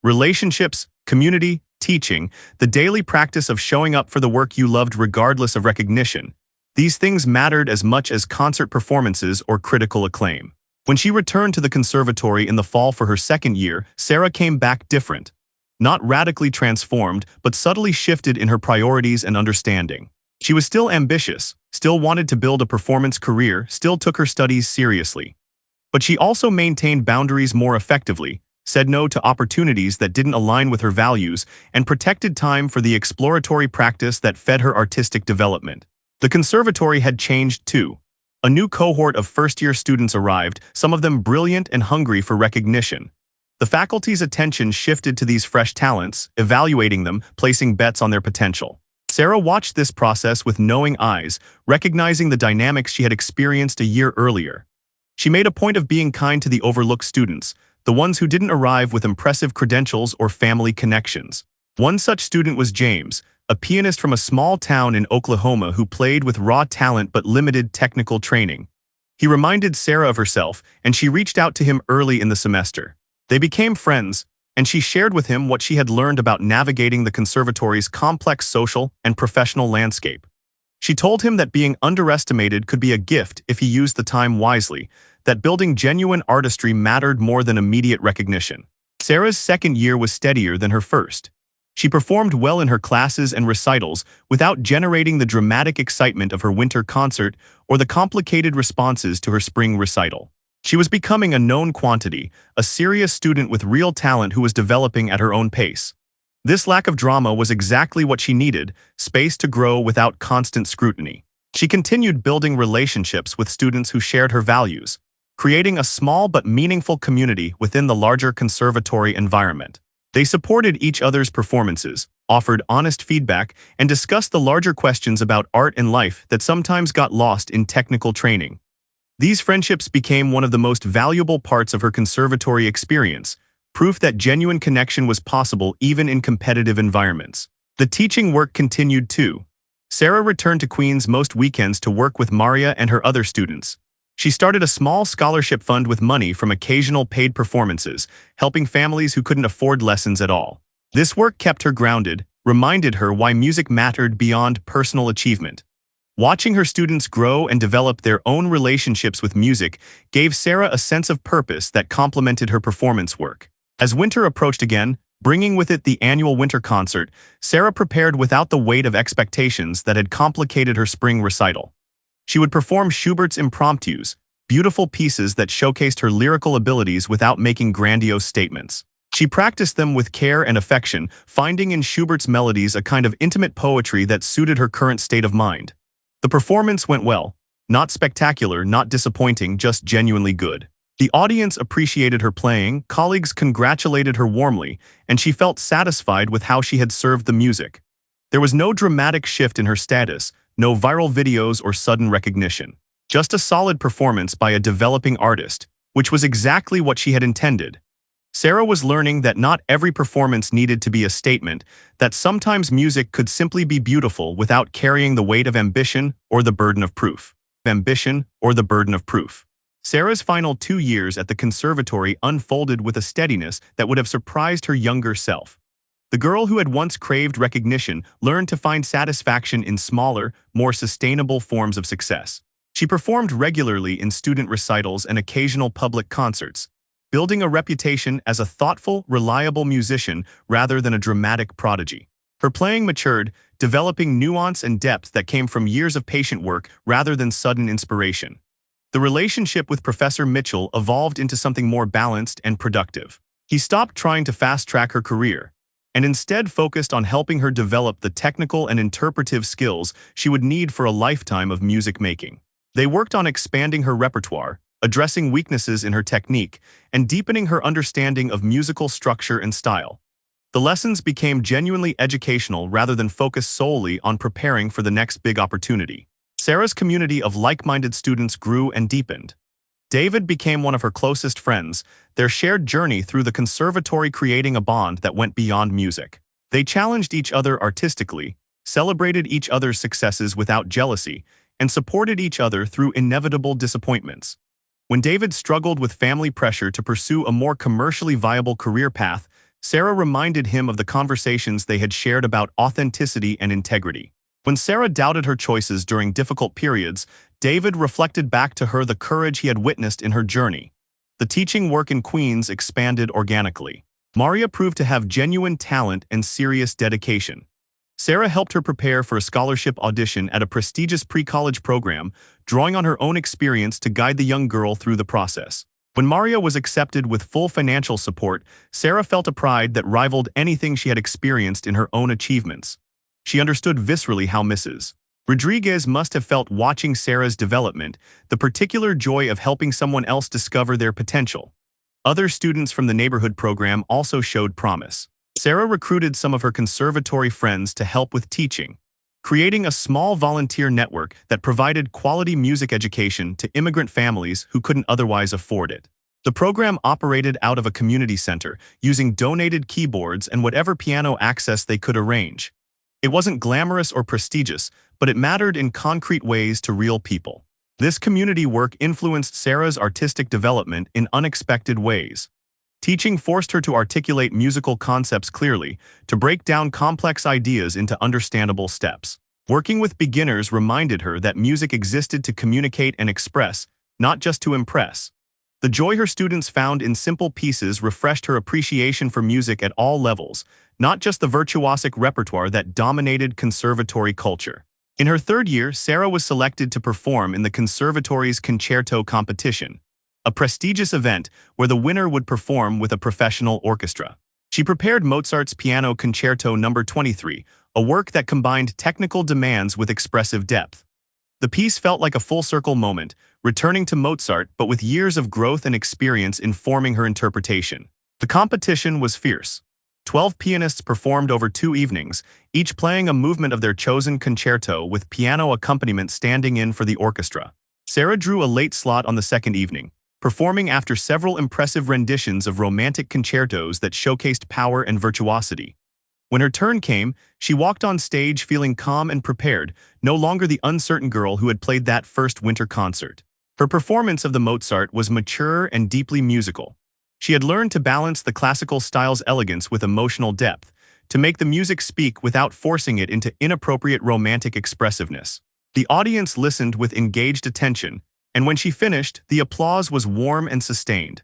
Relationships, community, teaching, the daily practice of showing up for the work you loved regardless of recognition. These things mattered as much as concert performances or critical acclaim. When she returned to the conservatory in the fall for her second year, Sarah came back different. Not radically transformed, but subtly shifted in her priorities and understanding. She was still ambitious, still wanted to build a performance career, still took her studies seriously. But she also maintained boundaries more effectively, said no to opportunities that didn't align with her values, and protected time for the exploratory practice that fed her artistic development. The conservatory had changed too. A new cohort of first-year students arrived, some of them brilliant and hungry for recognition. The faculty's attention shifted to these fresh talents, evaluating them, placing bets on their potential. Sarah watched this process with knowing eyes, recognizing the dynamics she had experienced a year earlier. She made a point of being kind to the overlooked students, the ones who didn't arrive with impressive credentials or family connections. One such student was James, a pianist from a small town in Oklahoma who played with raw talent but limited technical training. He reminded Sarah of herself, and she reached out to him early in the semester. They became friends, and she shared with him what she had learned about navigating the conservatory's complex social and professional landscape. She told him that being underestimated could be a gift if he used the time wisely, that building genuine artistry mattered more than immediate recognition. Sarah's second year was steadier than her first. She performed well in her classes and recitals without generating the dramatic excitement of her winter concert or the complicated responses to her spring recital. She was becoming a known quantity, a serious student with real talent who was developing at her own pace. This lack of drama was exactly what she needed, space to grow without constant scrutiny. She continued building relationships with students who shared her values. creating a small but meaningful community within the larger conservatory environment. They supported each other's performances, offered honest feedback, and discussed the larger questions about art and life that sometimes got lost in technical training. These friendships became one of the most valuable parts of her conservatory experience, proof that genuine connection was possible even in competitive environments. The teaching work continued too. Sarah returned to Queens most weekends to work with Maria and her other students. She started a small scholarship fund with money from occasional paid performances, helping families who couldn't afford lessons at all. This work kept her grounded, reminded her why music mattered beyond personal achievement. Watching her students grow and develop their own relationships with music gave Sarah a sense of purpose that complemented her performance work. As winter approached again, bringing with it the annual winter concert, Sarah prepared without the weight of expectations that had complicated her spring recital. She would perform Schubert's impromptus, beautiful pieces that showcased her lyrical abilities without making grandiose statements. She practiced them with care and affection, finding in Schubert's melodies a kind of intimate poetry that suited her current state of mind. The performance went well. Not spectacular, not disappointing, just genuinely good. The audience appreciated her playing, colleagues congratulated her warmly, and she felt satisfied with how she had served the music. There was no dramatic shift in her status, no viral videos or sudden recognition. Just a solid performance by a developing artist, which was exactly what she had intended. Sarah was learning that not every performance needed to be a statement, that sometimes music could simply be beautiful without carrying the weight of ambition or the burden of proof. Sarah's final 2 years at the conservatory unfolded with a steadiness that would have surprised her younger self. The girl who had once craved recognition learned to find satisfaction in smaller, more sustainable forms of success. She performed regularly in student recitals and occasional public concerts, building a reputation as a thoughtful, reliable musician rather than a dramatic prodigy. Her playing matured, developing nuance and depth that came from years of patient work rather than sudden inspiration. The relationship with Professor Mitchell evolved into something more balanced and productive. He stopped trying to fast-track her career, and instead focused on helping her develop the technical and interpretive skills she would need for a lifetime of music making. They worked on expanding her repertoire, addressing weaknesses in her technique, and deepening her understanding of musical structure and style. The lessons became genuinely educational rather than focused solely on preparing for the next big opportunity. Sarah's community of like-minded students grew and deepened. David became one of her closest friends, their shared journey through the conservatory creating a bond that went beyond music. They challenged each other artistically, celebrated each other's successes without jealousy, and supported each other through inevitable disappointments. When David struggled with family pressure to pursue a more commercially viable career path, Sarah reminded him of the conversations they had shared about authenticity and integrity. When Sarah doubted her choices during difficult periods, David reflected back to her the courage he had witnessed in her journey. The teaching work in Queens expanded organically. Maria proved to have genuine talent and serious dedication. Sarah helped her prepare for a scholarship audition at a prestigious pre-college program, drawing on her own experience to guide the young girl through the process. When Maria was accepted with full financial support, Sarah felt a pride that rivaled anything she had experienced in her own achievements. She understood viscerally how Mrs. Rodriguez must have felt watching Sarah's development, the particular joy of helping someone else discover their potential. Other students from the neighborhood program also showed promise. Sarah recruited some of her conservatory friends to help with teaching, creating a small volunteer network that provided quality music education to immigrant families who couldn't otherwise afford it. The program operated out of a community center, using donated keyboards and whatever piano access they could arrange. It wasn't glamorous or prestigious, but it mattered in concrete ways to real people. This community work influenced Sarah's artistic development in unexpected ways. Teaching forced her to articulate musical concepts clearly, to break down complex ideas into understandable steps. Working with beginners reminded her that music existed to communicate and express, not just to impress. The joy her students found in simple pieces refreshed her appreciation for music at all levels, not just the virtuosic repertoire that dominated conservatory culture. In her third year, Sarah was selected to perform in the conservatory's concerto competition, a prestigious event where the winner would perform with a professional orchestra. She prepared Mozart's Piano Concerto No. 23, a work that combined technical demands with expressive depth. The piece felt like a full-circle moment, returning to Mozart but with years of growth and experience informing her interpretation. The competition was fierce. 12 pianists performed over 2 evenings, each playing a movement of their chosen concerto with piano accompaniment standing in for the orchestra. Sarah drew a late slot on the second evening, performing after several impressive renditions of romantic concertos that showcased power and virtuosity. When her turn came, she walked on stage feeling calm and prepared, no longer the uncertain girl who had played that first winter concert. Her performance of the Mozart was mature and deeply musical. She had learned to balance the classical style's elegance with emotional depth, to make the music speak without forcing it into inappropriate romantic expressiveness. The audience listened with engaged attention, and when she finished, the applause was warm and sustained.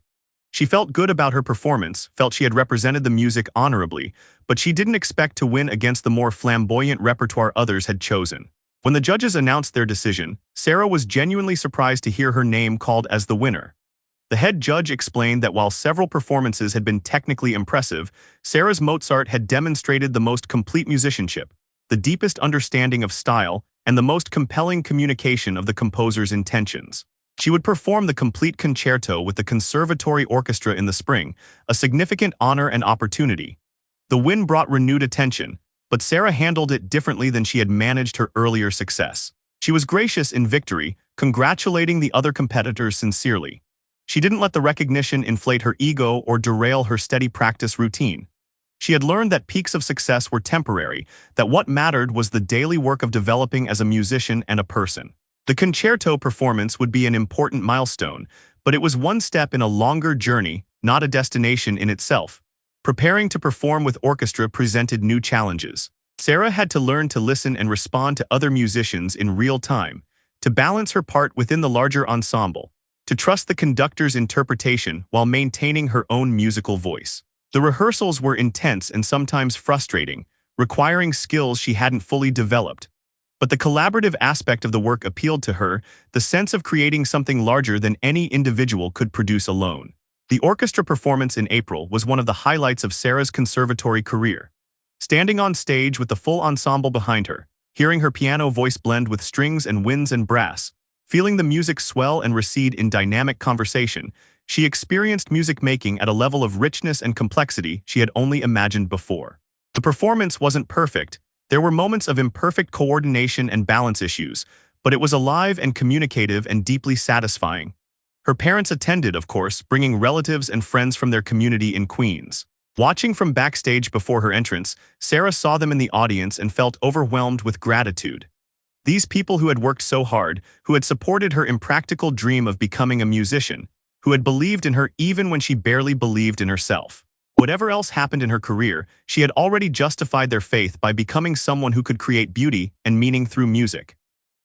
She felt good about her performance, felt she had represented the music honorably, but she didn't expect to win against the more flamboyant repertoire others had chosen. When the judges announced their decision, Sarah was genuinely surprised to hear her name called as the winner. The head judge explained that while several performances had been technically impressive, Sarah's Mozart had demonstrated the most complete musicianship, the deepest understanding of style, and the most compelling communication of the composer's intentions. She would perform the complete concerto with the Conservatory Orchestra in the spring, a significant honor and opportunity. The win brought renewed attention, but Sarah handled it differently than she had managed her earlier success. She was gracious in victory, congratulating the other competitors sincerely. She didn't let the recognition inflate her ego or derail her steady practice routine. She had learned that peaks of success were temporary, that what mattered was the daily work of developing as a musician and a person. The concerto performance would be an important milestone, but it was one step in a longer journey, not a destination in itself. Preparing to perform with orchestra presented new challenges. Sarah had to learn to listen and respond to other musicians in real time, to balance her part within the larger ensemble, to trust the conductor's interpretation while maintaining her own musical voice. The rehearsals were intense and sometimes frustrating, requiring skills she hadn't fully developed. But the collaborative aspect of the work appealed to her, the sense of creating something larger than any individual could produce alone. The orchestra performance in April was one of the highlights of Sarah's conservatory career. Standing on stage with the full ensemble behind her, hearing her piano voice blend with strings and winds and brass, feeling the music swell and recede in dynamic conversation, she experienced music making at a level of richness and complexity she had only imagined before. The performance wasn't perfect. There were moments of imperfect coordination and balance issues, but it was alive and communicative and deeply satisfying. Her parents attended, of course, bringing relatives and friends from their community in Queens. Watching from backstage before her entrance, Sarah saw them in the audience and felt overwhelmed with gratitude. These people who had worked so hard, who had supported her impractical dream of becoming a musician, who had believed in her even when she barely believed in herself. Whatever else happened in her career, she had already justified their faith by becoming someone who could create beauty and meaning through music.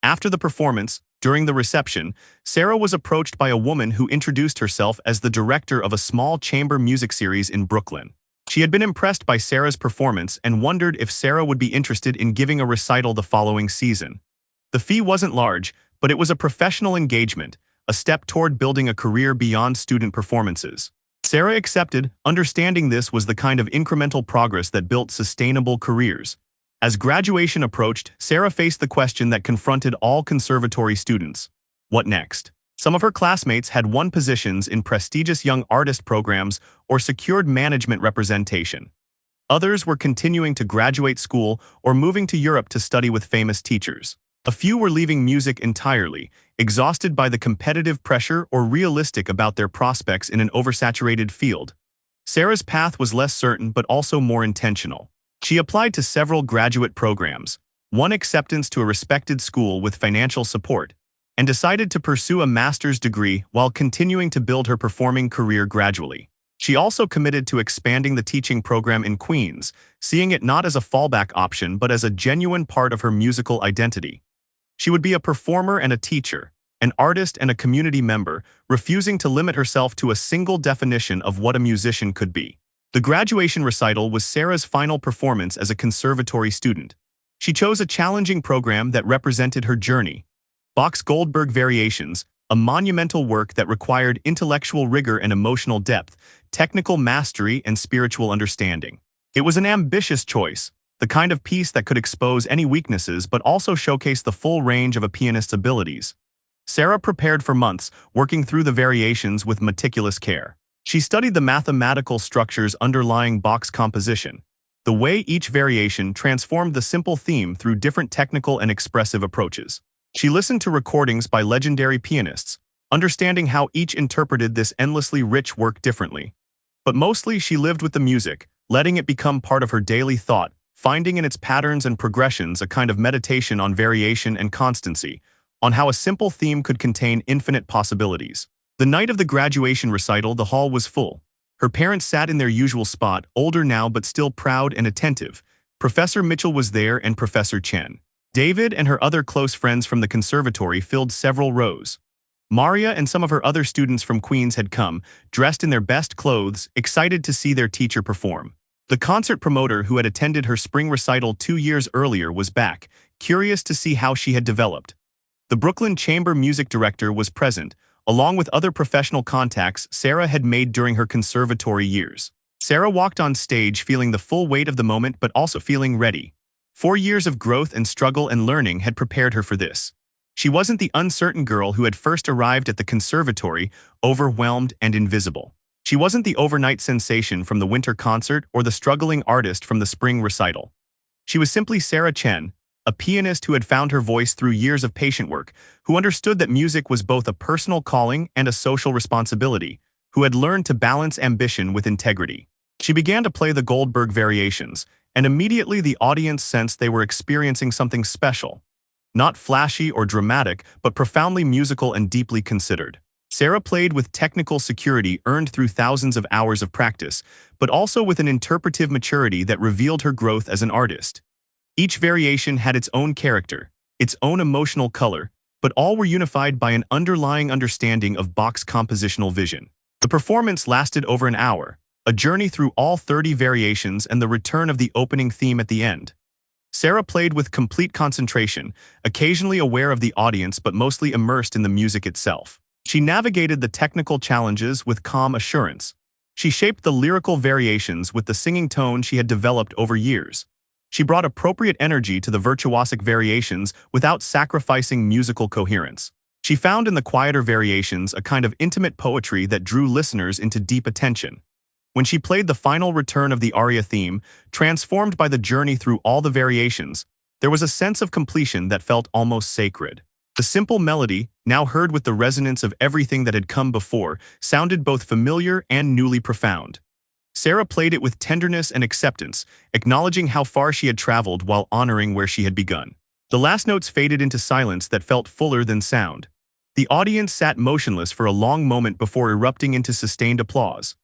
After the performance, during the reception, Sarah was approached by a woman who introduced herself as the director of a small chamber music series in Brooklyn. She had been impressed by Sarah's performance and wondered if Sarah would be interested in giving a recital the following season. The fee wasn't large, but it was a professional engagement, a step toward building a career beyond student performances. Sarah accepted, understanding this was the kind of incremental progress that built sustainable careers. As graduation approached, Sarah faced the question that confronted all conservatory students. What next? Some of her classmates had won positions in prestigious young artist programs or secured management representation. Others were continuing to graduate school or moving to Europe to study with famous teachers. A few were leaving music entirely, exhausted by the competitive pressure or realistic about their prospects in an oversaturated field. Sarah's path was less certain but also more intentional. She applied to several graduate programs, won acceptance to a respected school with financial support, and decided to pursue a master's degree while continuing to build her performing career gradually. She also committed to expanding the teaching program in Queens, seeing it not as a fallback option but as a genuine part of her musical identity. She would be a performer and a teacher, an artist and a community member, refusing to limit herself to a single definition of what a musician could be. The graduation recital was Sarah's final performance as a conservatory student. She chose a challenging program that represented her journey. Bach's Goldberg Variations, a monumental work that required intellectual rigor and emotional depth, technical mastery and spiritual understanding. It was an ambitious choice, the kind of piece that could expose any weaknesses but also showcase the full range of a pianist's abilities. Sarah prepared for months, working through the variations with meticulous care. She studied the mathematical structures underlying Bach's composition, the way each variation transformed the simple theme through different technical and expressive approaches. She listened to recordings by legendary pianists, understanding how each interpreted this endlessly rich work differently. But mostly she lived with the music, letting it become part of her daily thought, finding in its patterns and progressions a kind of meditation on variation and constancy, on how a simple theme could contain infinite possibilities. The night of the graduation recital, the hall was full. Her parents sat in their usual spot, older now but still proud and attentive. Professor Mitchell was there and Professor Chen. David and her other close friends from the conservatory filled several rows. Maria and some of her other students from Queens had come, dressed in their best clothes, excited to see their teacher perform. The concert promoter who had attended her spring recital 2 years earlier was back, curious to see how she had developed. The Brooklyn Chamber music director was present, along with other professional contacts Sarah had made during her conservatory years. Sarah walked on stage feeling the full weight of the moment but also feeling ready. 4 years of growth and struggle and learning had prepared her for this. She wasn't the uncertain girl who had first arrived at the conservatory, overwhelmed and invisible. She wasn't the overnight sensation from the winter concert or the struggling artist from the spring recital. She was simply Sarah Chen, a pianist who had found her voice through years of patient work, who understood that music was both a personal calling and a social responsibility, who had learned to balance ambition with integrity. She began to play the Goldberg variations, and immediately the audience sensed they were experiencing something special. Not flashy or dramatic, but profoundly musical and deeply considered. Sarah played with technical security earned through thousands of hours of practice, but also with an interpretive maturity that revealed her growth as an artist. Each variation had its own character, its own emotional color, but all were unified by an underlying understanding of Bach's compositional vision. The performance lasted over an hour, a journey through all 30 variations and the return of the opening theme at the end. Sarah played with complete concentration, occasionally aware of the audience but mostly immersed in the music itself. She navigated the technical challenges with calm assurance. She shaped the lyrical variations with the singing tone she had developed over years. She brought appropriate energy to the virtuosic variations without sacrificing musical coherence. She found in the quieter variations a kind of intimate poetry that drew listeners into deep attention. When she played the final return of the aria theme, transformed by the journey through all the variations, there was a sense of completion that felt almost sacred. The simple melody, now heard with the resonance of everything that had come before, sounded both familiar and newly profound. Sarah played it with tenderness and acceptance, acknowledging how far she had traveled while honoring where she had begun. The last notes faded into silence that felt fuller than sound. The audience sat motionless for a long moment before erupting into sustained applause.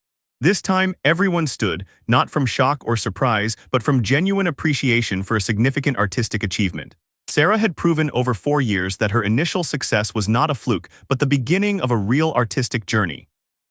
This time, everyone stood, not from shock or surprise, but from genuine appreciation for a significant artistic achievement. Sarah had proven over 4 years that her initial success was not a fluke, but the beginning of a real artistic journey.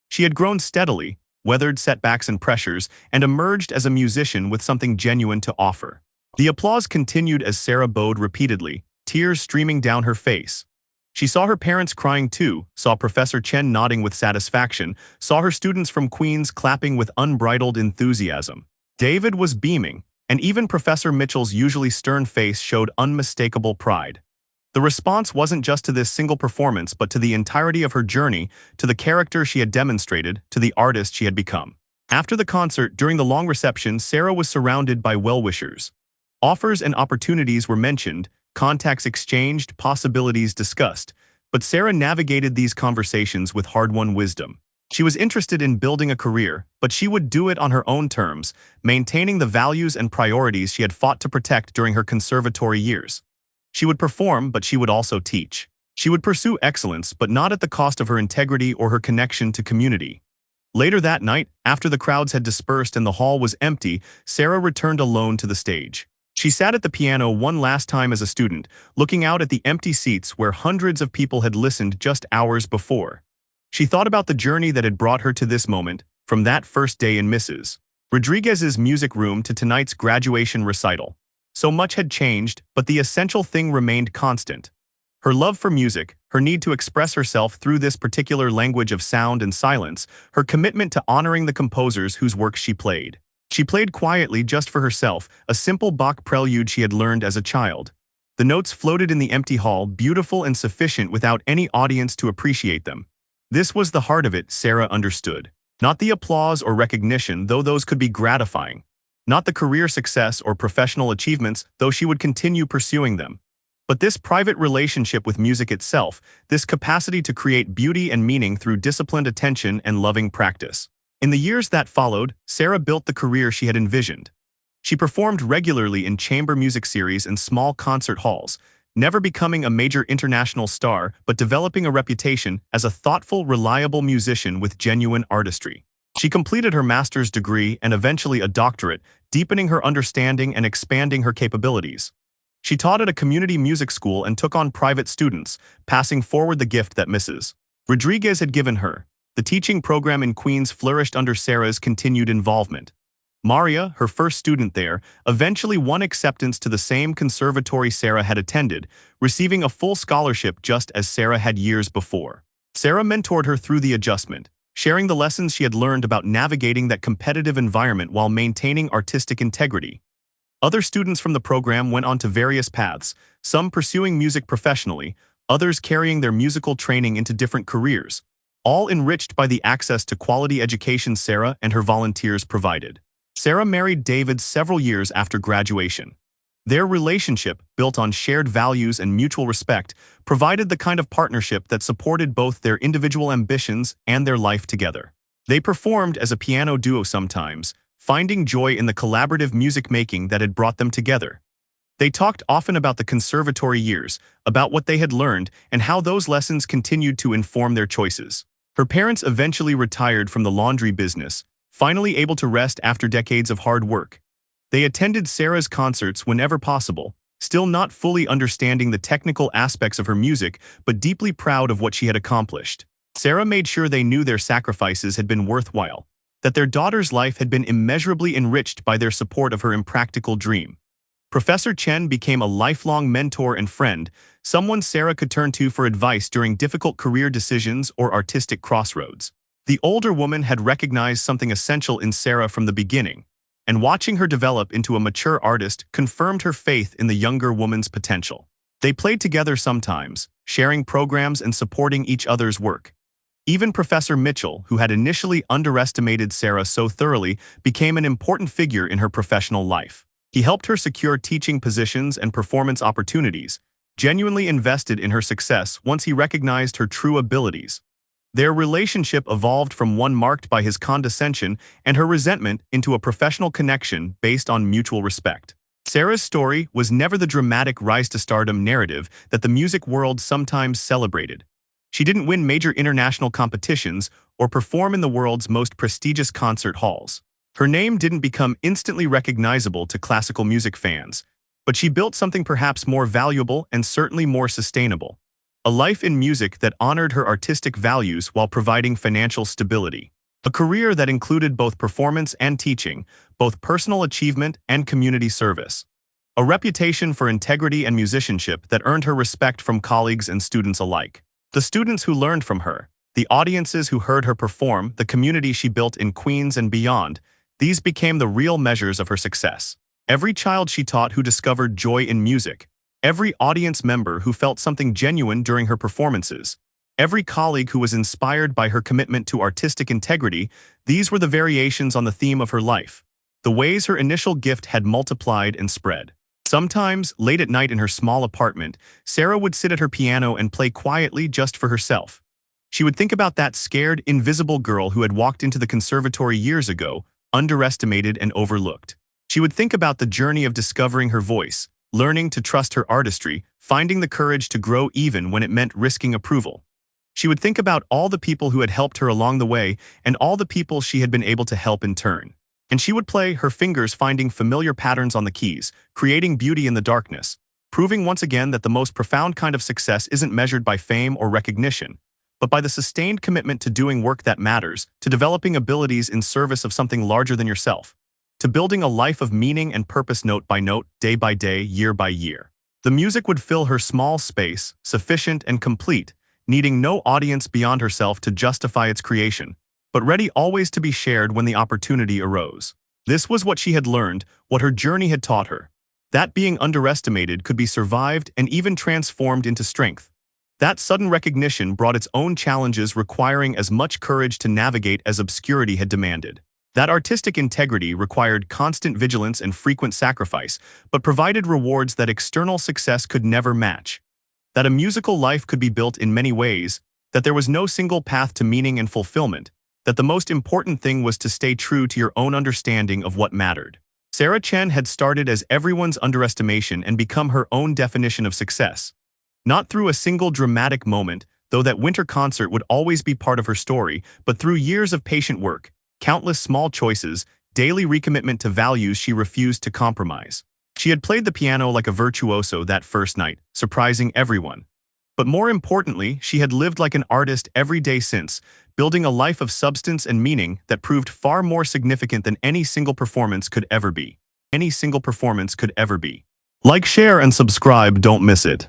She had grown steadily, weathered setbacks and pressures, and emerged as a musician with something genuine to offer. The applause continued as Sarah bowed repeatedly, tears streaming down her face. She saw her parents crying too, saw Professor Chen nodding with satisfaction, saw her students from Queens clapping with unbridled enthusiasm. David was beaming, and even Professor Mitchell's usually stern face showed unmistakable pride. The response wasn't just to this single performance but to the entirety of her journey, to the character she had demonstrated, to the artist she had become. After the concert, during the long reception, Sarah was surrounded by well-wishers. Offers and opportunities were mentioned, contacts exchanged, possibilities discussed, but Sarah navigated these conversations with hard-won wisdom. She was interested in building a career, but she would do it on her own terms, maintaining the values and priorities she had fought to protect during her conservatory years. She would perform, but she would also teach. She would pursue excellence, but not at the cost of her integrity or her connection to community. Later that night, after the crowds had dispersed and the hall was empty, Sarah returned alone to the stage. She sat at the piano one last time as a student, looking out at the empty seats where hundreds of people had listened just hours before. She thought about the journey that had brought her to this moment, from that first day in Mrs. Rodriguez's music room to tonight's graduation recital. So much had changed, but the essential thing remained constant. Her love for music, her need to express herself through this particular language of sound and silence, her commitment to honoring the composers whose works she played. She played quietly just for herself, a simple Bach prelude she had learned as a child. The notes floated in the empty hall, beautiful and sufficient without any audience to appreciate them. This was the heart of it, Sarah understood. Not the applause or recognition, though those could be gratifying. Not the career success or professional achievements, though she would continue pursuing them. But this private relationship with music itself, this capacity to create beauty and meaning through disciplined attention and loving practice. In the years that followed, Sarah built the career she had envisioned. She performed regularly in chamber music series and small concert halls, never becoming a major international star but developing a reputation as a thoughtful, reliable musician with genuine artistry. She completed her master's degree and eventually a doctorate, deepening her understanding and expanding her capabilities. She taught at a community music school and took on private students, passing forward the gift that Mrs. Rodriguez had given her. The teaching program in Queens flourished under Sarah's continued involvement. Maria, her first student there, eventually won acceptance to the same conservatory Sarah had attended, receiving a full scholarship just as Sarah had years before. Sarah mentored her through the adjustment, sharing the lessons she had learned about navigating that competitive environment while maintaining artistic integrity. Other students from the program went on to various paths, some pursuing music professionally, others carrying their musical training into different careers, all enriched by the access to quality education Sarah and her volunteers provided. Sarah married David several years after graduation. Their relationship, built on shared values and mutual respect, provided the kind of partnership that supported both their individual ambitions and their life together. They performed as a piano duo sometimes, finding joy in the collaborative music making that had brought them together. They talked often about the conservatory years, about what they had learned, and how those lessons continued to inform their choices. Her parents eventually retired from the laundry business, finally able to rest after decades of hard work. They attended Sarah's concerts whenever possible, still not fully understanding the technical aspects of her music, but deeply proud of what she had accomplished. Sarah made sure they knew their sacrifices had been worthwhile, that their daughter's life had been immeasurably enriched by their support of her impractical dream. Professor Chen became a lifelong mentor and friend, someone Sarah could turn to for advice during difficult career decisions or artistic crossroads. The older woman had recognized something essential in Sarah from the beginning, and watching her develop into a mature artist confirmed her faith in the younger woman's potential. They played together sometimes, sharing programs and supporting each other's work. Even Professor Mitchell, who had initially underestimated Sarah so thoroughly, became an important figure in her professional life. He helped her secure teaching positions and performance opportunities, genuinely invested in her success once he recognized her true abilities. Their relationship evolved from one marked by his condescension and her resentment into a professional connection based on mutual respect. Sarah's story was never the dramatic rise-to-stardom narrative that the music world sometimes celebrated. She didn't win major international competitions or perform in the world's most prestigious concert halls. Her name didn't become instantly recognizable to classical music fans, but she built something perhaps more valuable and certainly more sustainable. A life in music that honored her artistic values while providing financial stability. A career that included both performance and teaching, both personal achievement and community service. A reputation for integrity and musicianship that earned her respect from colleagues and students alike. The students who learned from her, the audiences who heard her perform, the community she built in Queens and beyond, these became the real measures of her success. Every child she taught who discovered joy in music, every audience member who felt something genuine during her performances, every colleague who was inspired by her commitment to artistic integrity, these were the variations on the theme of her life, the ways her initial gift had multiplied and spread. Sometimes, late at night in her small apartment, Sarah would sit at her piano and play quietly just for herself. She would think about that scared, invisible girl who had walked into the conservatory years ago, underestimated and overlooked. She would think about the journey of discovering her voice, learning to trust her artistry, finding the courage to grow even when it meant risking approval. She would think about all the people who had helped her along the way and all the people she had been able to help in turn. And she would play, her fingers finding familiar patterns on the keys, creating beauty in the darkness, proving once again that the most profound kind of success isn't measured by fame or recognition, but by the sustained commitment to doing work that matters, to developing abilities in service of something larger than yourself, to building a life of meaning and purpose note by note, day by day, year by year. The music would fill her small space, sufficient and complete, needing no audience beyond herself to justify its creation, but ready always to be shared when the opportunity arose. This was what she had learned, what her journey had taught her. That being underestimated could be survived and even transformed into strength. That sudden recognition brought its own challenges requiring as much courage to navigate as obscurity had demanded. That artistic integrity required constant vigilance and frequent sacrifice, but provided rewards that external success could never match. That a musical life could be built in many ways, that there was no single path to meaning and fulfillment, that the most important thing was to stay true to your own understanding of what mattered. Sarah Chen had started as everyone's underestimation and become her own definition of success. Not through a single dramatic moment, though that winter concert would always be part of her story, but through years of patient work, countless small choices, daily recommitment to values she refused to compromise. She had played the piano like a virtuoso that first night, surprising everyone. But more importantly, she had lived like an artist every day since, building a life of substance and meaning that proved far more significant than any single performance could ever be. Like, share, and subscribe, don't miss it.